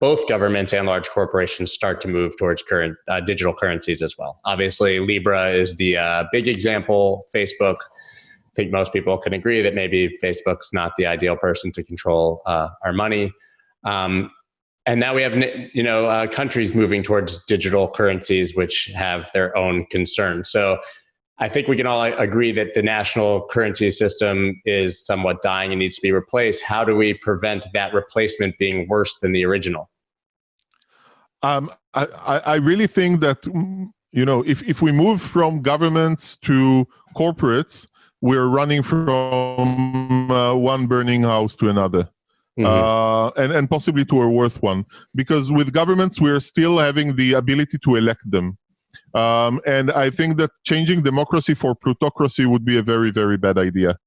both governments and large corporations start to move towards current digital currencies as well. Obviously, Libra is the big example. Facebook, I think most people can agree that maybe Facebook's not the ideal person to control our money. And now we have countries moving towards digital currencies, which have their own concerns. So I think we can all agree that the national currency system is somewhat dying and needs to be replaced. How do we prevent that replacement being worse than the original? I really think that, if we move from governments to corporates, we're running from one burning house to another. Mm-hmm. And possibly to a worse one. Because with governments, we're still having the ability to elect them. And I think that changing democracy for plutocracy would be a very, very bad idea.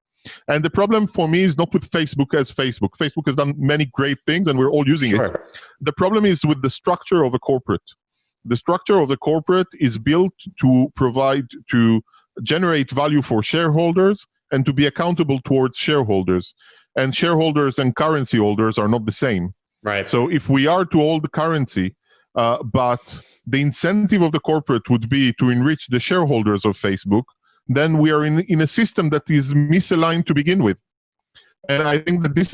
And the problem for me is not with Facebook as Facebook. Facebook has done many great things and we're all using it. The problem is with the structure of a corporate. The structure of the corporate is built to generate value for shareholders and to be accountable towards shareholders. And shareholders and currency holders are not the same. Right. So if we are to hold currency, but the incentive of the corporate would be to enrich the shareholders of Facebook, then we are in a system that is misaligned to begin with. And I think that this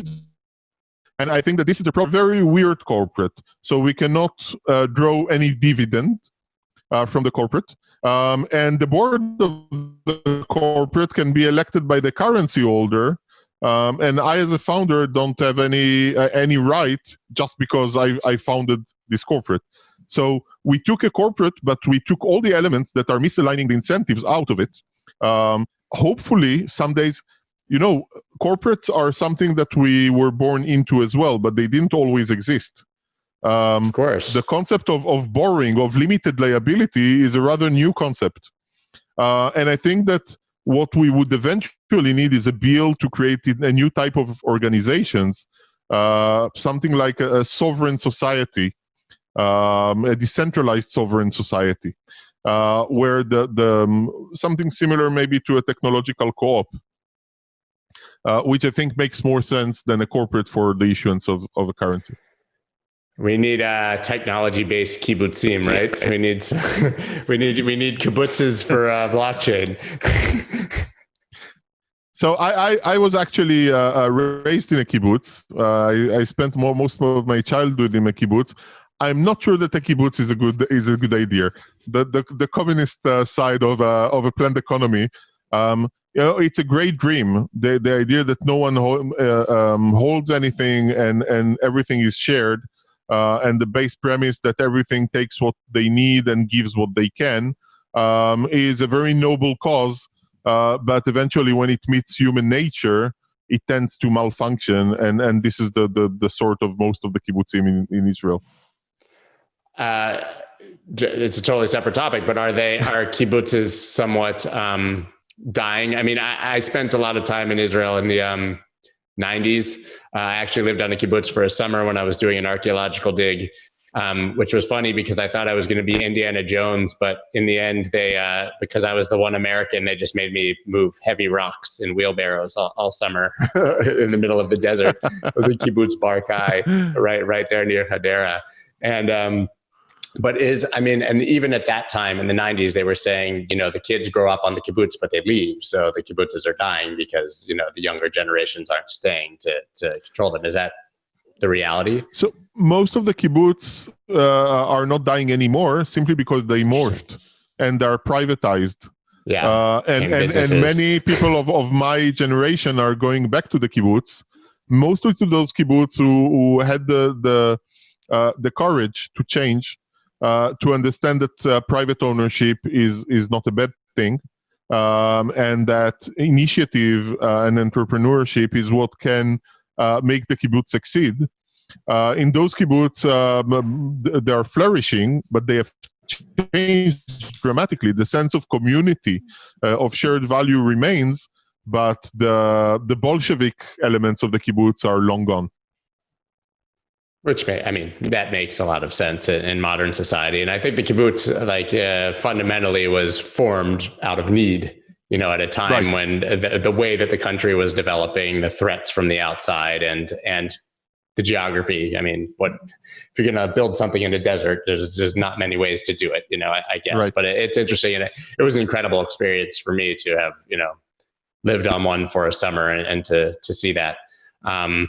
is a very weird corporate. So we cannot draw any dividend from the corporate. And the board of the corporate can be elected by the currency holder. And I, as a founder, don't have any right just because I founded this corporate. So we took a corporate, but we took all the elements that are misaligning the incentives out of it. Hopefully, some days, corporates are something that we were born into as well, but they didn't always exist. Of course. The concept of borrowing, of limited liability, is a rather new concept. And I think that what we would eventually need is a bill to create a new type of organizations, something like a sovereign society, a decentralized sovereign society, where something similar maybe to a technological co-op, which I think makes more sense than a corporate for the issuance of a currency. We need technology-based kibbutzim, right? We need kibbutzes for blockchain. So I was actually raised in a kibbutz. I spent most of my childhood in a kibbutz. I'm not sure that a kibbutz is a good idea. The communist side of a planned economy. It's a great dream. The idea that no one holds anything and everything is shared. And the base premise that everything takes what they need and gives what they can is a very noble cause. But eventually, when it meets human nature, it tends to malfunction. And this is the sort of most of the kibbutzim in Israel. It's a totally separate topic, but are kibbutzes somewhat dying? I mean, I spent a lot of time in Israel in the 90s. I actually lived on a kibbutz for a summer when I was doing an archaeological dig, which was funny because I thought I was going to be Indiana Jones, but in the end, because I was the one American, they just made me move heavy rocks in wheelbarrows all summer in the middle of the desert. It was a kibbutz Bar Kai, right there near Hadera. And and even at that time in the 90s, they were saying, the kids grow up on the kibbutz, but they leave. So the kibbutzes are dying because, the younger generations aren't staying to control them. Is that the reality? So most of the kibbutz are not dying anymore simply because they morphed and are privatized. Yeah. And many people of my generation are going back to the kibbutz, mostly to those kibbutz who had the courage to change. To understand that private ownership is not a bad thing, and that initiative and entrepreneurship is what can make the kibbutz succeed. In those kibbutz, they are flourishing, but they have changed dramatically. The sense of community, of shared value remains, but the Bolshevik elements of the kibbutz are long gone. That makes a lot of sense in modern society. And I think the kibbutz, fundamentally was formed out of need, at a time when the way that the country was developing, the threats from the outside and the geography. If you're going to build something in a desert, there's not many ways to do it, I guess. Right. But it's interesting. And it was an incredible experience for me to have, lived on one for a summer and to see that. It's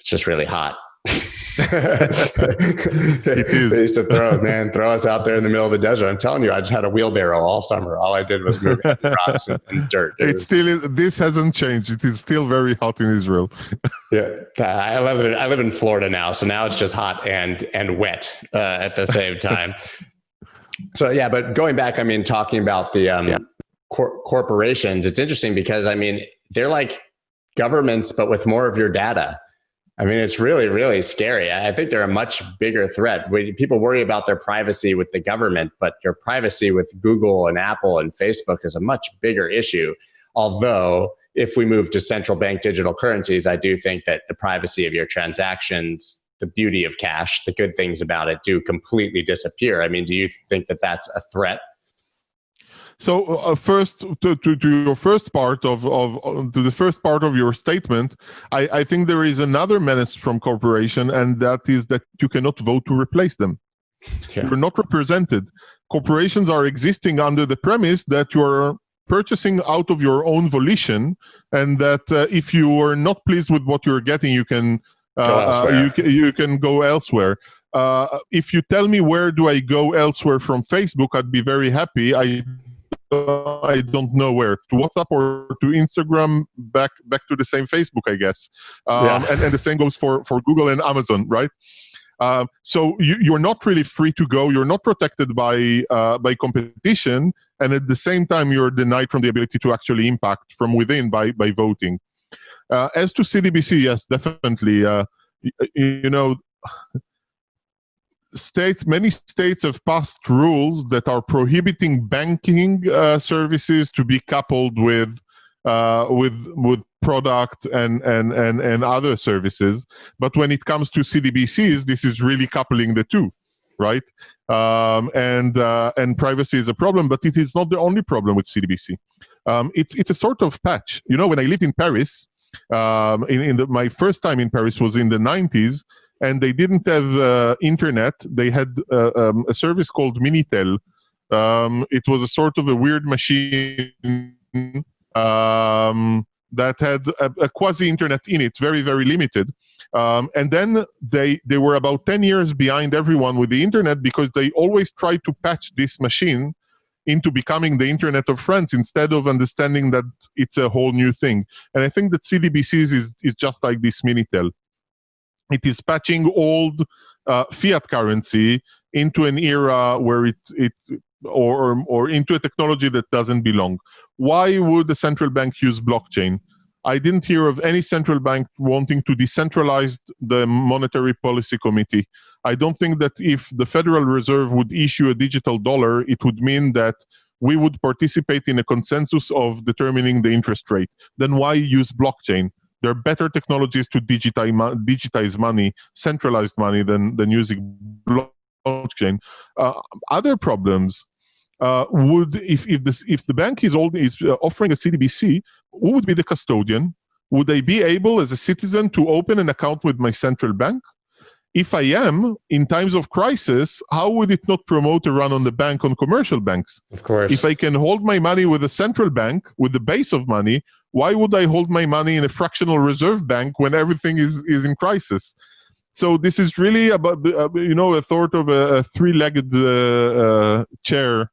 just really hot. They used to throw us out there in the middle of the desert. I'm telling you, I just had a wheelbarrow all summer. All I did was move rocks and dirt. This hasn't changed. It is still very hot in Israel. Yeah, I live in Florida now, so now it's just hot and wet at the same time. So yeah, but going back, talking about the corporations, it's interesting because they're like governments, but with more of your data. I mean, it's really, really scary. I think they're a much bigger threat. People worry about their privacy with the government, but your privacy with Google and Apple and Facebook is a much bigger issue. Although, if we move to central bank digital currencies, I do think that the privacy of your transactions, the beauty of cash, the good things about it do completely disappear. I mean, do you think that that's a threat? So first, to your first part to the first part of your statement, I think there is another menace from corporation, and that is that you cannot vote to replace them. Yeah. You're not represented. Corporations are existing under the premise that you're purchasing out of your own volition, and that if you are not pleased with what you're getting, you can you can go elsewhere. If you tell me where do I go elsewhere from Facebook, I'd be very happy. I don't know where, to WhatsApp or to Instagram, back to the same Facebook, I guess. And the same goes for Google and Amazon, right? So you're not really free to go. You're not protected by competition, and at the same time, you're denied from the ability to actually impact from within by voting. As to CDBC, yes, definitely. Many states have passed rules that are prohibiting banking services to be coupled with product and other services. But when it comes to CDBCs, this is really coupling the two, right? And privacy is a problem, but it is not the only problem with CDBC. It's a sort of patch. You know, when I lived in Paris, my first time in Paris was in the 90s. And they didn't have internet. They had a service called Minitel. It was a sort of a weird machine that had a quasi-internet in it, very, very limited. And then they were about 10 years behind everyone with the internet, because they always tried to patch this machine into becoming the Internet of Friends instead of understanding that it's a whole new thing. And I think that CDBCs is just like this Minitel. It is patching old fiat currency into an era where or into a technology that doesn't belong. Why would the central bank use blockchain? I didn't hear of any central bank wanting to decentralize the Monetary Policy Committee. I don't think that if the Federal Reserve would issue a digital dollar, it would mean that we would participate in a consensus of determining the interest rate. Then why use blockchain? There are better technologies to digitize money, centralized money, than using blockchain. Other problems would, if the bank is offering a CDBC, who would be the custodian? Would I be able, as a citizen, to open an account with my central bank? If I am, in times of crisis, how would it not promote a run on the bank on commercial banks? Of course. If I can hold my money with a central bank, with the base of money, why would I hold my money in a fractional reserve bank when everything is in crisis? So this is really about, a sort of a three-legged chair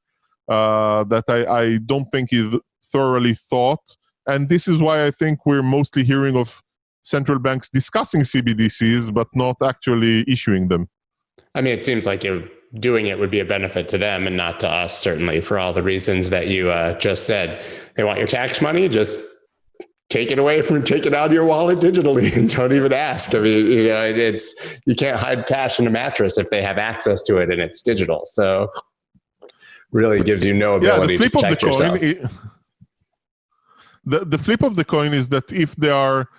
that I don't think is thoroughly thought. And this is why I think we're mostly hearing of central banks discussing CBDCs, but not actually issuing them. I mean, it seems like doing it would be a benefit to them and not to us, certainly, for all the reasons that you just said. They want your tax money, just take it out of your wallet digitally and don't even ask. I mean, you can't hide cash in a mattress if they have access to it and it's digital. So really gives you no ability to protect yourself. The flip of the coin is that if they are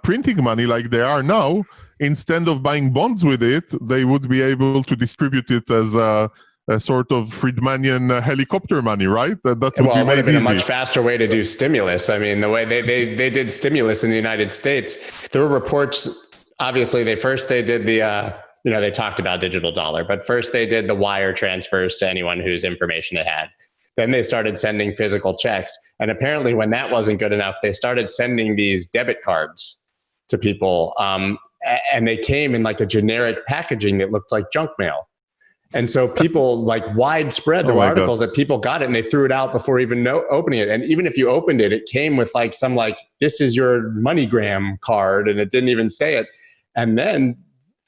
printing money like they are now, instead of buying bonds with it, they would be able to distribute it as a sort of Friedmanian helicopter money, right? That would it would have been a much faster way to do stimulus. I mean, the way they did stimulus in the United States, there were reports. Obviously, they did the they talked about digital dollar, but first they did the wire transfers to anyone whose information it had. Then they started sending physical checks, and apparently, when that wasn't good enough, they started sending these debit cards to people, and they came in like a generic packaging that looked like junk mail. And so people widespread, there were articles that people got it and they threw it out before even opening it. And even if you opened it, it came with this is your MoneyGram card, and it didn't even say it. And then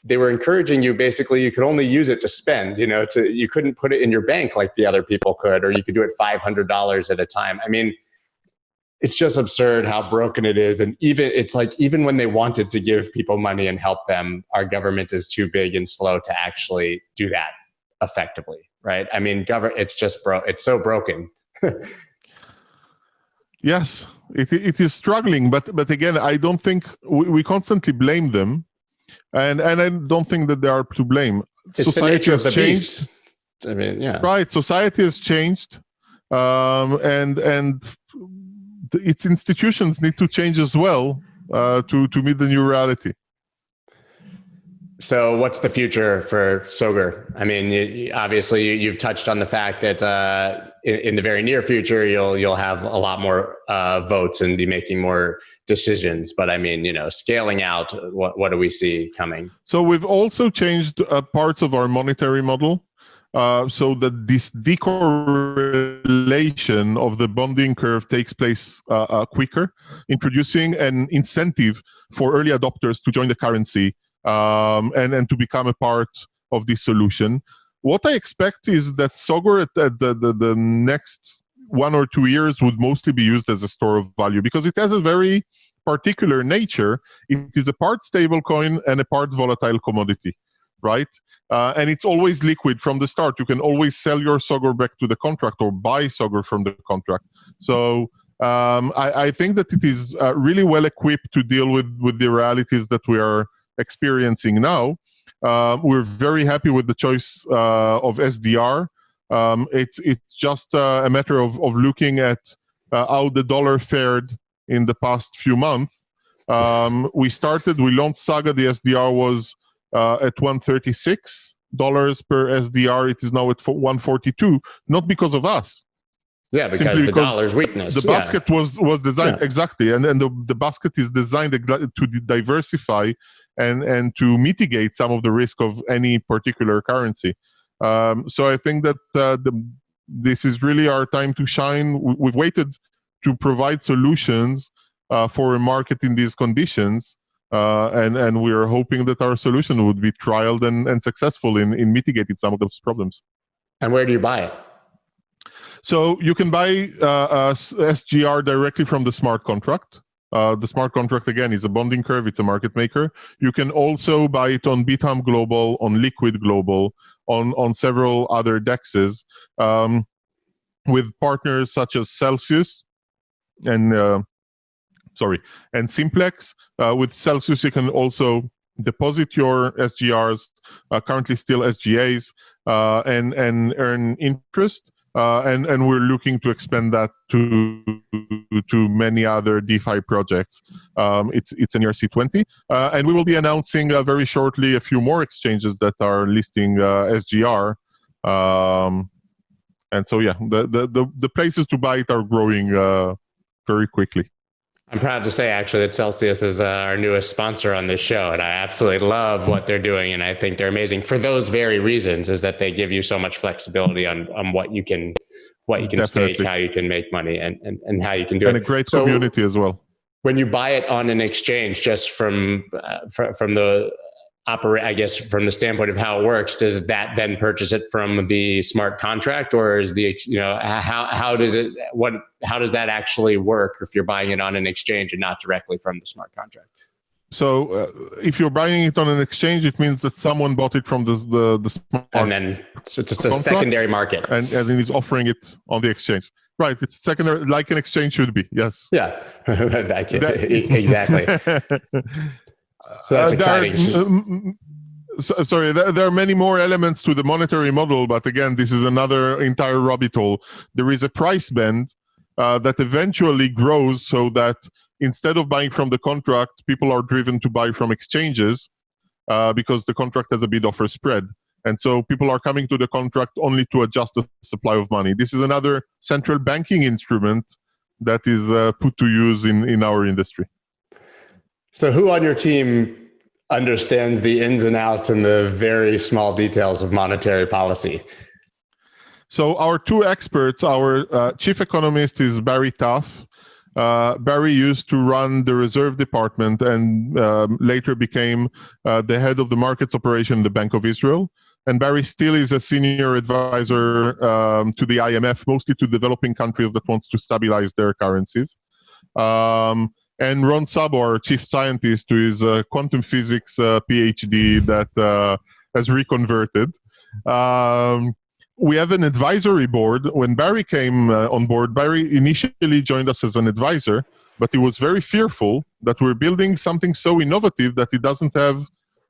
they were encouraging you, basically, you could only use it to spend, you couldn't put it in your bank like the other people could, or you could do it $500 at a time. I mean, it's just absurd how broken it is. And even when they wanted to give people money and help them, our government is too big and slow to actually do that effectively, right? I mean, it's so broken. Yes, it is struggling, but again, I don't think we constantly blame them, and I don't think that they are to blame. It's Society has changed. Beast. I mean, yeah, right. Society has changed, and its institutions need to change as well to meet the new reality. So what's the future for Sögur? I mean, obviously you've touched on the fact that in the very near future, you'll have a lot more votes and be making more decisions. But I mean, scaling out, what do we see coming? So we've also changed parts of our monetary model so that this decorrelation of the bonding curve takes place quicker, introducing an incentive for early adopters to join the currency and to become a part of this solution. What I expect is that Sgur at the next 1 or 2 years would mostly be used as a store of value because it has a very particular nature. It is a part stable coin and a part volatile commodity, right? And it's always liquid from the start. You can always sell your Sgur back to the contract or buy Sgur from the contract. So I think that it is really well equipped to deal with the realities that we are experiencing now. We're very happy with the choice of SDR. It's just a matter of looking at how the dollar fared in the past few months. We launched SAGA. The SDR was at $136 per SDR. It is now at $142, not because of us. Yeah, because the dollar's weakness. The basket was designed exactly, and the basket is designed to diversify and to mitigate some of the risk of any particular currency. So I think that this is really our time to shine. We've waited to provide solutions for a market in these conditions, and we are hoping that our solution would be trialed and successful in mitigating some of those problems. And where do you buy it? So you can buy SGR directly from the smart contract. The smart contract, again, is a bonding curve. It's a market maker. You can also buy it on Bitham Global, on Liquid Global, on several other dexes, with partners such as Celsius and Simplex. With Celsius, you can also deposit your SGRs, currently still SGAs, and earn interest. And we're looking to expand that to many other DeFi projects. It's an ERC20, and we will be announcing very shortly a few more exchanges that are listing SGR. And so, yeah, the places to buy it are growing very quickly. I'm proud to say, actually, that Celsius is our newest sponsor on this show, and I absolutely love what they're doing, and I think they're amazing for those very reasons, is that they give you so much flexibility on what you can stake, how you can make money, and how you can do it. And a great community as well. When you buy it on an exchange, just from the standpoint of how it works, does that then purchase it from the smart contract, or is how does that actually work if you're buying it on an exchange and not directly from the smart contract? So if you're buying it on an exchange, it means that someone bought it from the smart, and then so it's a secondary market, and then is offering it on the exchange. Right, it's secondary, like an exchange should be. Yes. Yeah, exactly. So that's exciting. There are many more elements to the monetary model, but again, this is another entire rabbit hole. There is a price band that eventually grows so that instead of buying from the contract, people are driven to buy from exchanges because the contract has a bid-offer spread. And so people are coming to the contract only to adjust the supply of money. This is another central banking instrument that is put to use in our industry. So who on your team understands the ins and outs and the very small details of monetary policy? So our two experts, our chief economist is Barry Taff. Barry used to run the reserve department and later became the head of the markets operation in the Bank of Israel. And Barry still is a senior advisor to the IMF, mostly to developing countries that wants to stabilize their currencies. And Ron Sabo, our chief scientist, who is a quantum physics PhD that has reconverted. We have an advisory board. When Barry came on board, Barry initially joined us as an advisor, but he was very fearful that we're building something so innovative that it doesn't have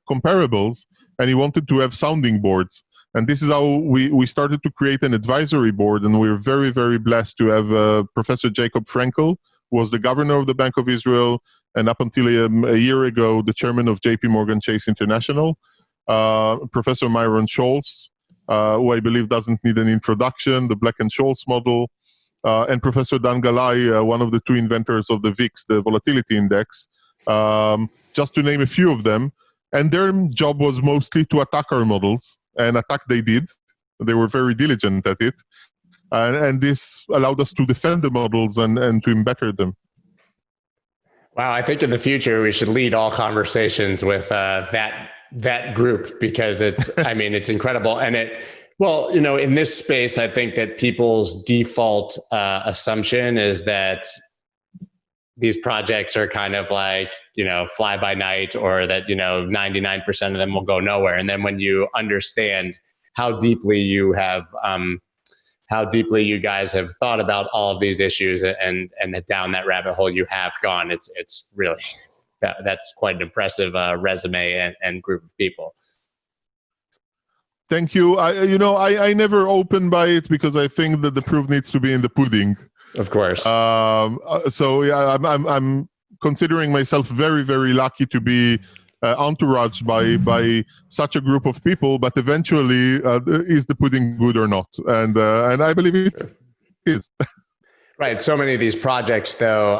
comparables, and he wanted to have sounding boards. And this is how we started to create an advisory board, and we're very, very blessed to have Professor Jacob Frenkel, who was the governor of the Bank of Israel, and up until a year ago, the chairman of JP Morgan Chase International, Professor Myron Scholz, who I believe doesn't need an introduction, the Black and Scholes model, and Professor Dan Galai, one of the two inventors of the VIX, the volatility index, just to name a few of them. And their job was mostly to attack our models, and attack they did. They were very diligent at it. And this allowed us to defend the models and to better them. Wow, I think in the future we should lead all conversations with that group, because it's, I mean, it's incredible. And well, in this space, I think that people's default assumption is that these projects are kind of like, fly by night, or that, 99% of them will go nowhere. And then when you understand how deeply you guys have thought about all of these issues and down that rabbit hole you have gone, it's really, that's quite an impressive resume and group of people. Thank you. I never open by it, because I think that the proof needs to be in the pudding. Of course. So yeah, I'm considering myself very, very lucky to be entouraged by such a group of people. But eventually, is the pudding good or not? And I believe it is. Right. So many of these projects, though,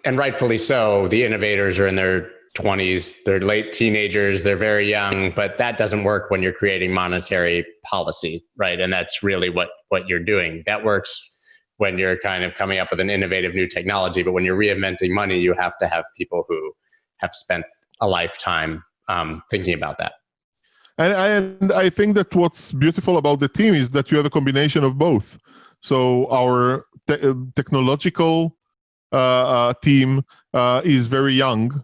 and rightfully so, the innovators are in their 20s, they're late teenagers, they're very young, but that doesn't work when you're creating monetary policy, right? And that's really what you're doing. That works when you're kind of coming up with an innovative new technology, but when you're reinventing money, you have to have people who have spent a lifetime thinking about that. And I think that what's beautiful about the team is that you have a combination of both. So our technological team is very young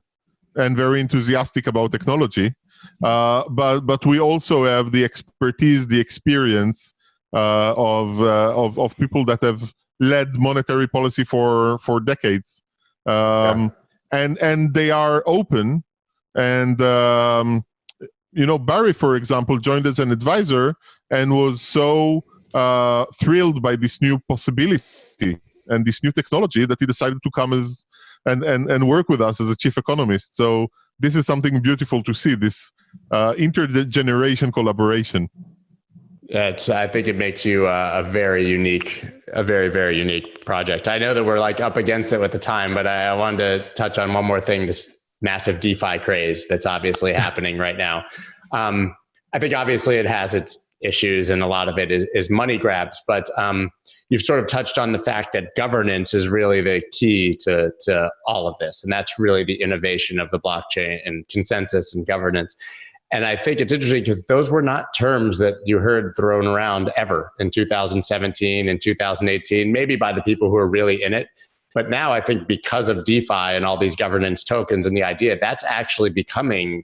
and very enthusiastic about technology, but we also have the expertise, the experience of people that have led monetary policy for decades, and they are open. And Barry, for example, joined as an advisor and was so thrilled by this new possibility and this new technology that he decided to come as and work with us as a chief economist. So this is something beautiful to see, this intergeneration collaboration. I think it makes you a very, very unique project. I know that we're like up against it with the time, but I wanted to touch on one more thing, this massive DeFi craze that's obviously happening right now. I think obviously it has its issues, and a lot of it is money grabs, but you've sort of touched on the fact that governance is really the key to all of this. And that's really the innovation of the blockchain, and consensus and governance. And I think it's interesting because those were not terms that you heard thrown around ever in 2017 and 2018, maybe by the people who are really in it. But now I think because of DeFi and all these governance tokens and the idea, that's actually becoming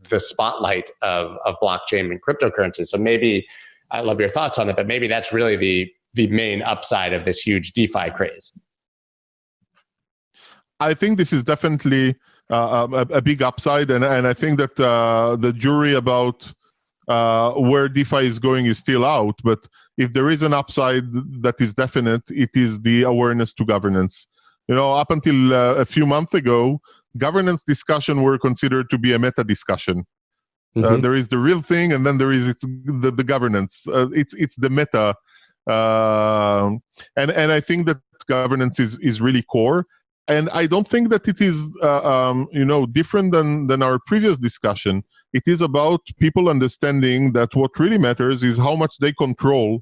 the spotlight of blockchain and cryptocurrency. So maybe, I love your thoughts on it, but maybe that's really the main upside of this huge DeFi craze. I think this is definitely a big upside, and I think that the jury about where DeFi is going is still out. But if there is an upside that is definite, it is the awareness to governance. Up until a few months ago, governance discussion were considered to be a meta discussion. Mm-hmm. There is the real thing, and then there is the governance. It's the meta, and I think that governance is really core. And I don't think that it is, different than our previous discussion. It is about people understanding that what really matters is how much they control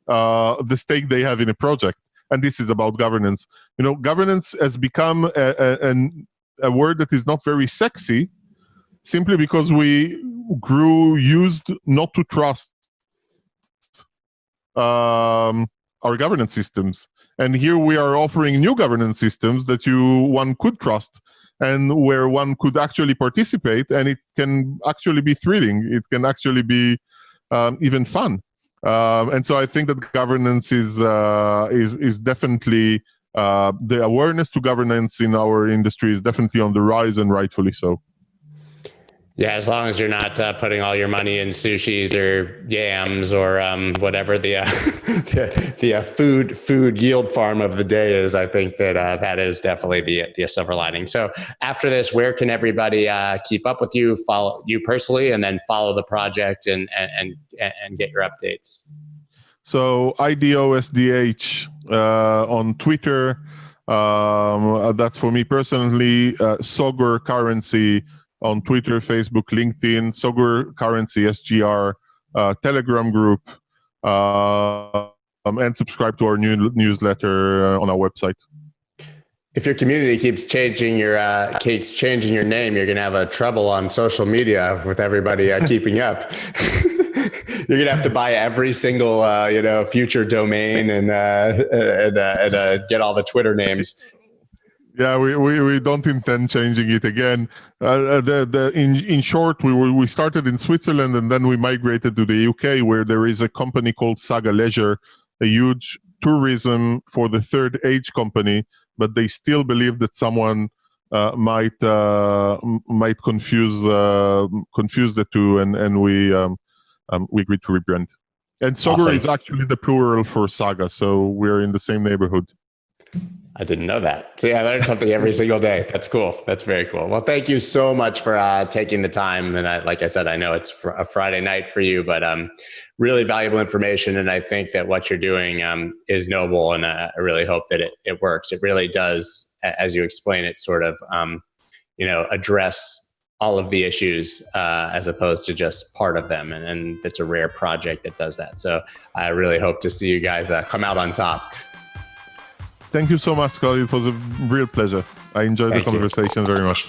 the stake they have in a project. And this is about governance. Governance has become a word that is not very sexy, simply because we grew used not to trust our governance systems. And here we are offering new governance systems that one could trust and where one could actually participate, and it can actually be thrilling. It can actually be even fun. And so I think that governance is definitely the awareness to governance in our industry is definitely on the rise, and rightfully so. Yeah, as long as you're not putting all your money in sushis or yams or whatever the food yield farm of the day is, I think that that is definitely the silver lining. So after this, where can everybody keep up with you, follow you personally, and then follow the project and get your updates? So IDOSDH on Twitter. That's for me personally. Sgur Currency on Twitter, Facebook, LinkedIn. Sögur Currency, SGR, Telegram group, and subscribe to our newsletter on our website. If your community keeps changing your name, you're going to have a trouble on social media with everybody keeping up. You're going to have to buy every single future domain and get all the Twitter names. Yeah, we don't intend changing it again. In short, we started in Switzerland and then we migrated to the UK, where there is a company called SAGA Leisure, a huge tourism for the third age company, but they still believe that someone might confuse the two, and we agreed to rebrand. And Sögur Awesome. is actually the plural for SAGA, so we're in the same neighborhood. I didn't know that. So yeah, I learn something every single day. That's cool. That's very cool. Well, thank you so much for taking the time. And like I said, I know it's a Friday night for you, but really valuable information. And I think that what you're doing is noble. And I really hope that it works. It really does, as you explain it, sort of, address all of the issues as opposed to just part of them. And it's a rare project that does that. So I really hope to see you guys come out on top. Thank you so much, Scott. It was a real pleasure. I enjoyed the conversation very much.